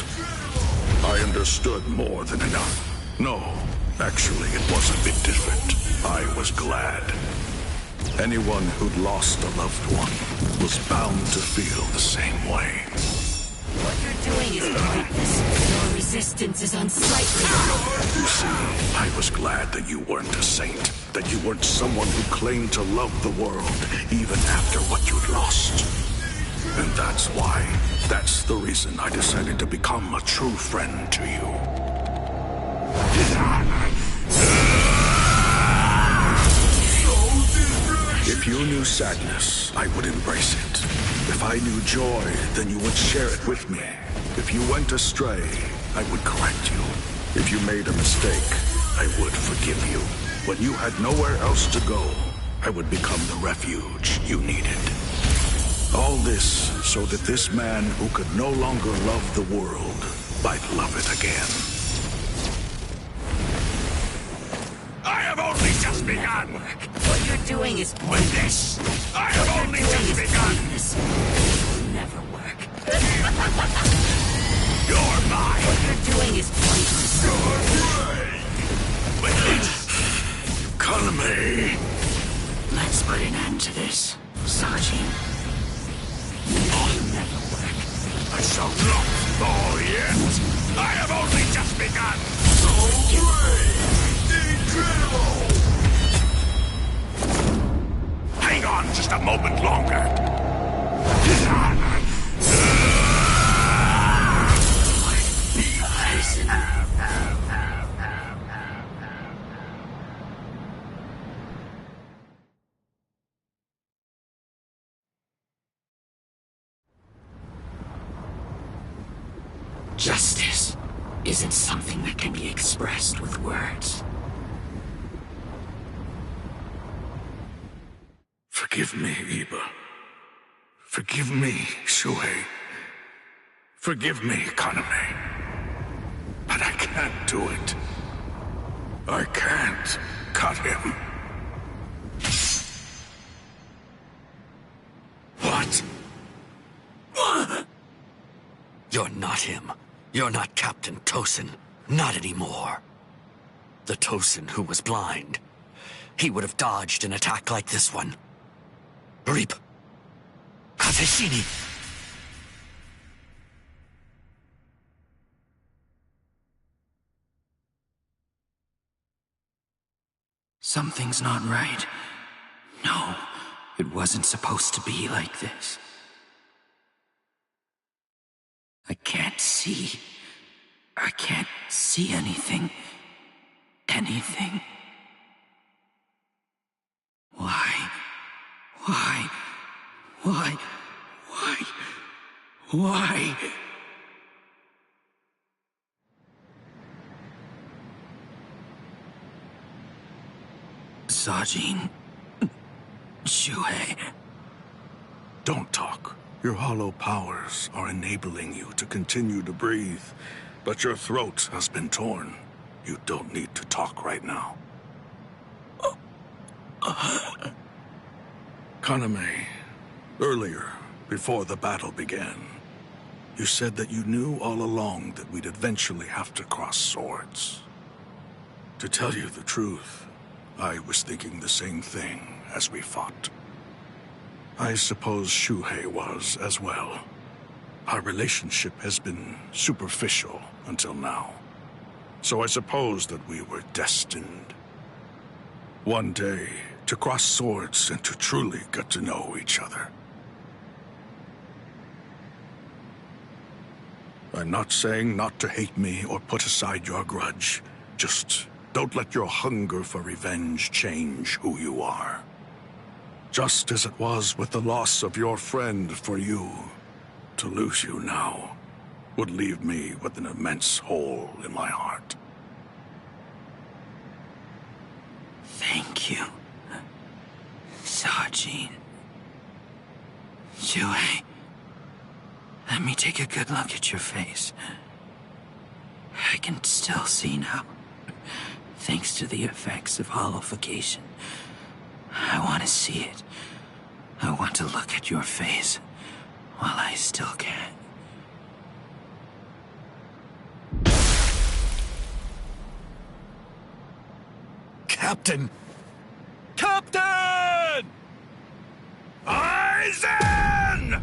I understood more than enough. No, actually, it was a bit different. I was glad. Anyone who'd lost a loved one was bound to feel the same way. What you're doing is pointless. Your resistance is unsightly. You see, I was glad that you weren't a saint. That you weren't someone who claimed to love the world, even after what you'd lost. And that's why. That's the reason I decided to become a true friend to you. If you knew sadness, I would embrace it. If I knew joy, then you would share it with me. If you went astray, I would correct you. If you made a mistake, I would forgive you. When you had nowhere else to go, I would become the refuge you needed. All this so that this man who could no longer love the world might love it again. I have only just begun! What you're doing is pointless. I have only just begun! This will never work. You're mine! What you're doing is pointless. Kaname! Let's put an end to this, Sajin. It'll never work. I shall not fall yet! I have only just begun! So incredible! Hang on just a moment longer. Justice isn't something that can be expressed with words. Forgive me, Iba. Forgive me, Shuhei. Forgive me, Kaname. But I can't do it. I can't cut him. What? You're not him. You're not Captain Tosin. Not anymore. The Tosin who was blind. He would have dodged an attack like this one. Reap. Kazeshini. Something's not right. No, it wasn't supposed to be like this. I can't see. I can't see anything. Anything. Why? Why? Why? Why? Why? Sajin. Shuhei. Don't talk. Your hollow powers are enabling you to continue to breathe, but your throat has been torn. You don't need to talk right now. Kaname, earlier, before the battle began, you said that you knew all along that we'd eventually have to cross swords. To tell you the truth, I was thinking the same thing as we fought. I suppose Shuhei was as well. Our relationship has been superficial until now. So I suppose that we were destined. One day, to cross swords and to truly get to know each other. I'm not saying not to hate me or put aside your grudge. Just don't let your hunger for revenge change who you are. Just as it was with the loss of your friend for you, to lose you now would leave me with an immense hole in my heart. Thank you, Sajin. Yue, let me take a good look at your face. I can still see now, thanks to the effects of hollowification. I want to see it. I want to look at your face while I still can. Captain! Captain! Aizen!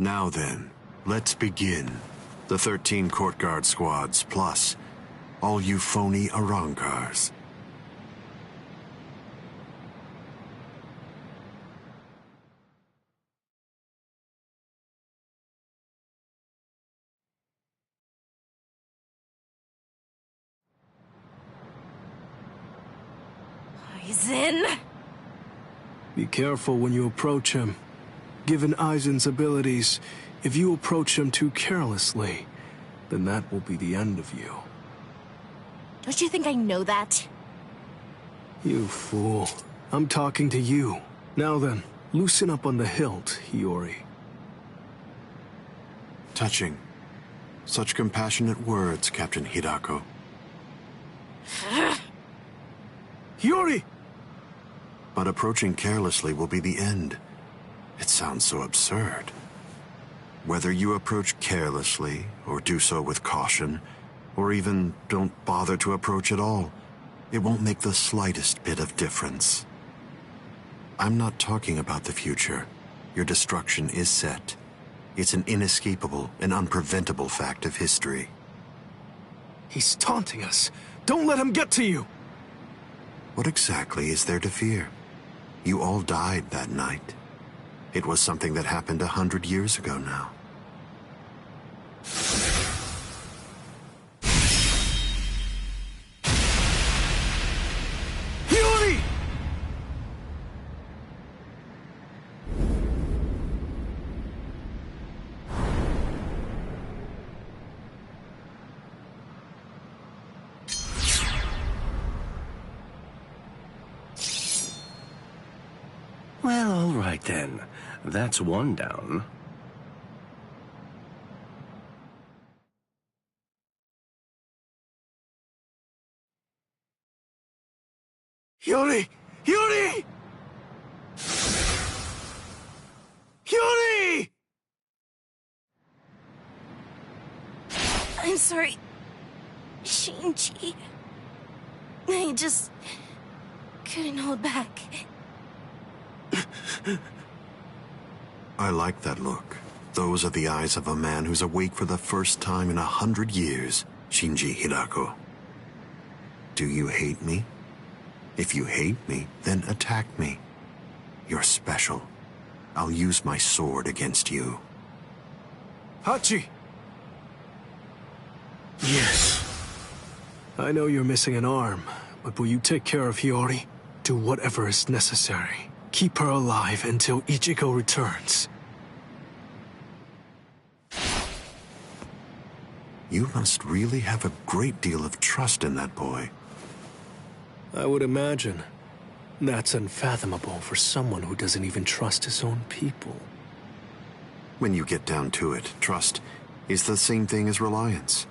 Now then, let's begin. The 13 court guard squads, plus all you phony Arankars. Aizen! Be careful when you approach him. Given Aizen's abilities, if you approach him too carelessly, then that will be the end of you. Don't you think I know that? You fool. I'm talking to you. Now then, loosen up on the hilt, Hiyori. Touching. Such compassionate words, Captain Hidako. Hiyori! But approaching carelessly will be the end. It sounds so absurd. Whether you approach carelessly, or do so with caution, or even don't bother to approach at all, it won't make the slightest bit of difference. I'm not talking about the future. Your destruction is set. It's an inescapable and unpreventable fact of history. He's taunting us. Don't let him get to you! What exactly is there to fear? You all died that night. It was something that happened 100 years ago now. Hiyori! Well, all right then. That's one down. Hiyori! Hiyori! Hiyori! I'm sorry, Shinji. I just couldn't hold back. I like that look. Those are the eyes of a man who's awake for the first time in 100 years, Shinji Hidako. Do you hate me? If you hate me, then attack me. You're special. I'll use my sword against you. Hachi! Yes. I know you're missing an arm, but will you take care of Hiyori? Do whatever is necessary. Keep her alive until Ichigo returns. You must really have a great deal of trust in that boy. I would imagine. That's unfathomable for someone who doesn't even trust his own people. When you get down to it, trust is the same thing as reliance.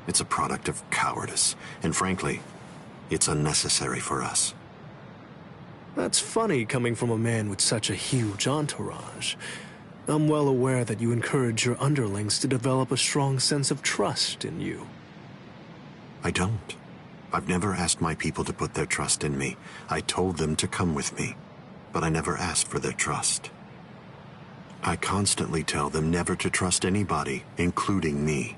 It's a product of cowardice, and frankly, it's unnecessary for us. That's funny coming from a man with such a huge entourage. I'm well aware that you encourage your underlings to develop a strong sense of trust in you. I don't. I've never asked my people to put their trust in me. I told them to come with me, but I never asked for their trust. I constantly tell them never to trust anybody, including me.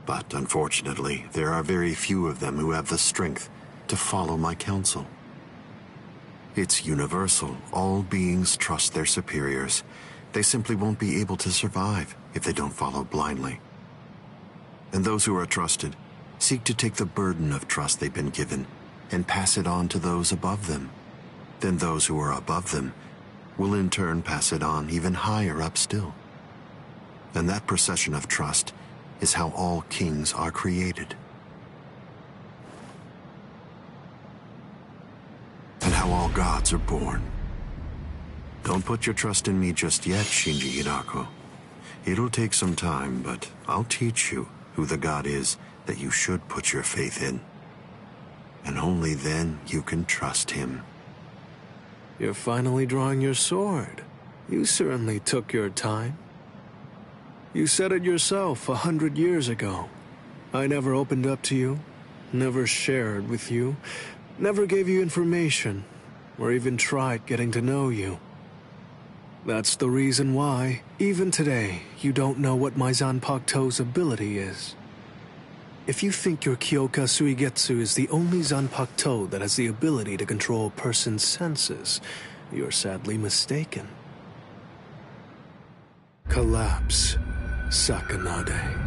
But unfortunately, there are very few of them who have the strength to follow my counsel. It's universal. All beings trust their superiors. They simply won't be able to survive if they don't follow blindly. And those who are trusted seek to take the burden of trust they've been given and pass it on to those above them. Then those who are above them will in turn pass it on even higher up still. And that procession of trust is how all kings are created. And how all gods are born. Don't put your trust in me just yet, Shinji Hidako. It'll take some time, but I'll teach you who the god is that you should put your faith in. And only then you can trust him. You're finally drawing your sword. You certainly took your time. You said it yourself 100 years ago. I never opened up to you, never shared with you, never gave you information, or even tried getting to know you. That's the reason why, even today, you don't know what my Zanpakuto's ability is. If you think your Kyoka Suigetsu is the only Zanpakuto that has the ability to control a person's senses, you're sadly mistaken. Collapse, Sakanade.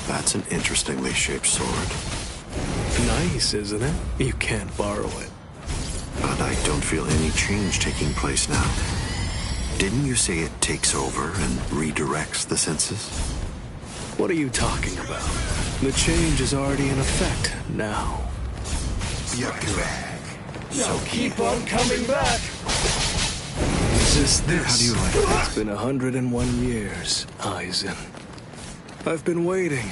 That's an interestingly shaped sword. Nice, isn't it? You can't borrow it. But I don't feel any change taking place now. Didn't you say it takes over and redirects the senses? What are you talking about? The change is already in effect now. You're back. So keep on coming back! Resist this. How do you like it? It's been 101 years, Aizen. I've been waiting.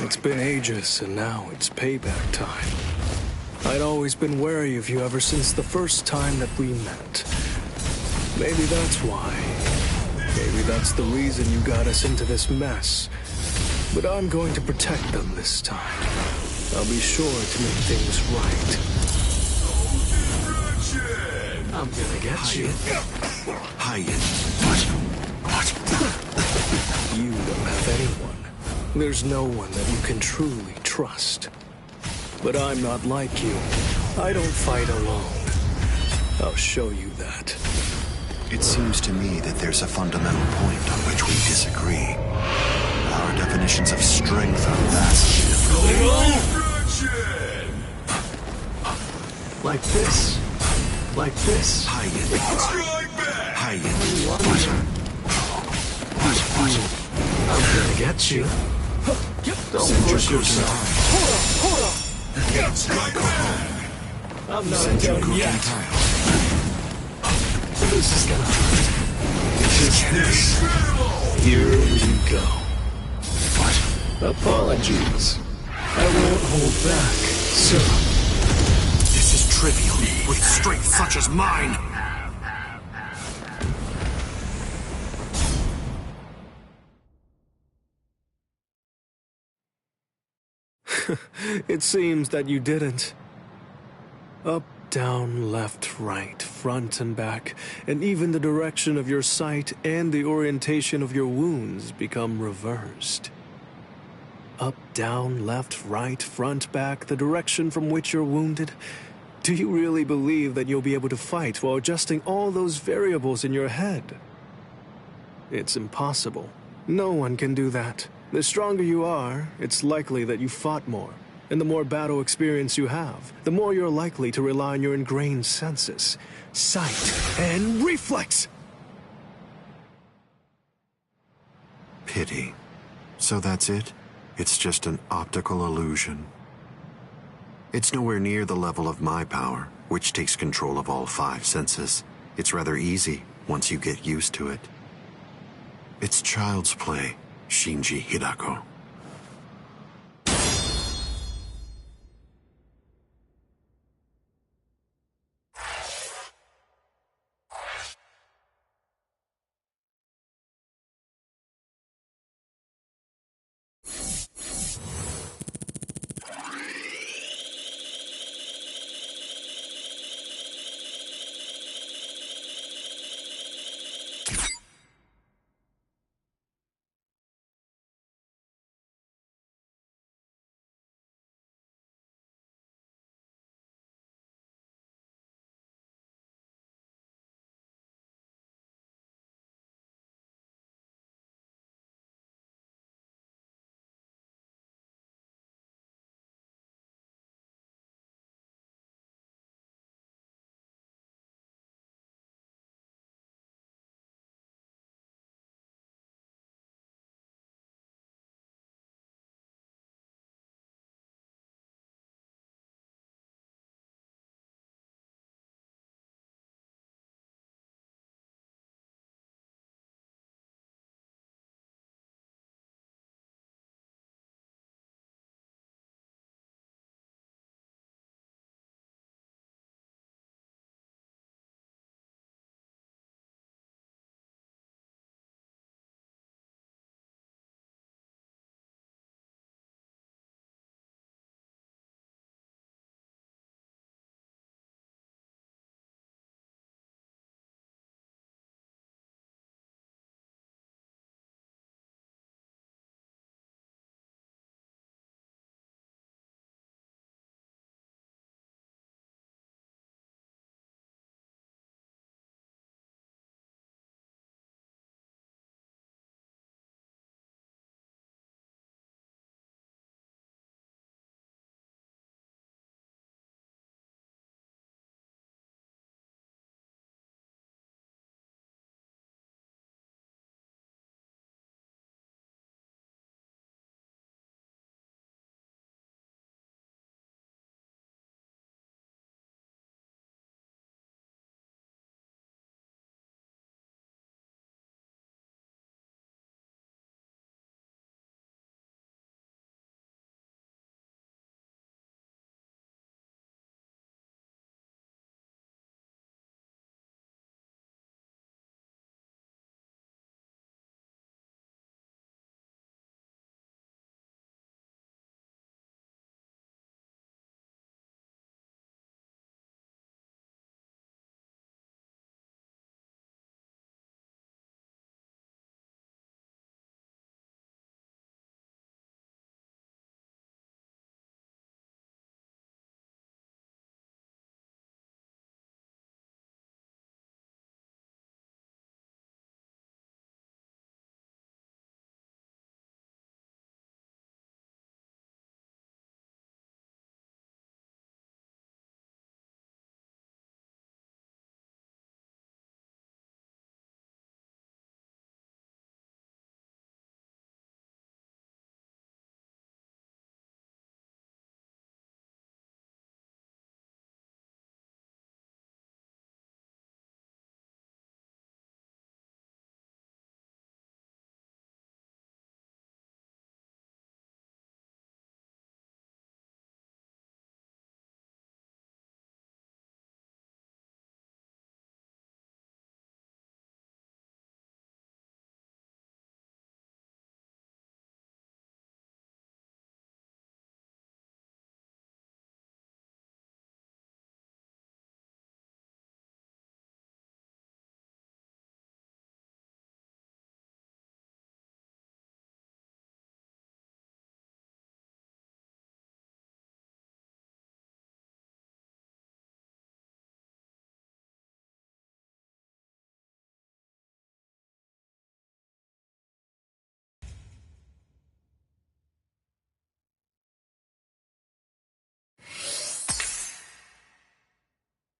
It's been ages, and now it's payback time. I'd always been wary of you ever since the first time that we met. Maybe that's why. Maybe that's the reason you got us into this mess. But I'm going to protect them this time. I'll be sure to make things right. I'm gonna get you. What? You don't have anyone. There's no one that you can truly trust. But I'm not like you. I don't fight alone. I'll show you that. It seems to me that there's a fundamental point on which we disagree. Our definitions of strength are vastly different. Like this. Like this. I'm gonna get you. Don't push yourself. Hold up. I'm not done yet. This is gonna hurt. Just this. Here we go. Apologies. I won't hold back, sir. This is trivial with strength such as mine. It seems that you didn't. Up, down, left, right, front and back, and even the direction of your sight and the orientation of your wounds become reversed. Up, down, left, right, front, back, the direction from which you're wounded. Do you really believe that you'll be able to fight while adjusting all those variables in your head? It's impossible. No one can do that. The stronger you are, it's likely that you fought more. And the more battle experience you have, the more you're likely to rely on your ingrained senses, sight, and reflex! Pity. So that's it? It's just an optical illusion. It's nowhere near the level of my power, which takes control of all 5 senses. It's rather easy once you get used to it. It's child's play, Shinji Hidako.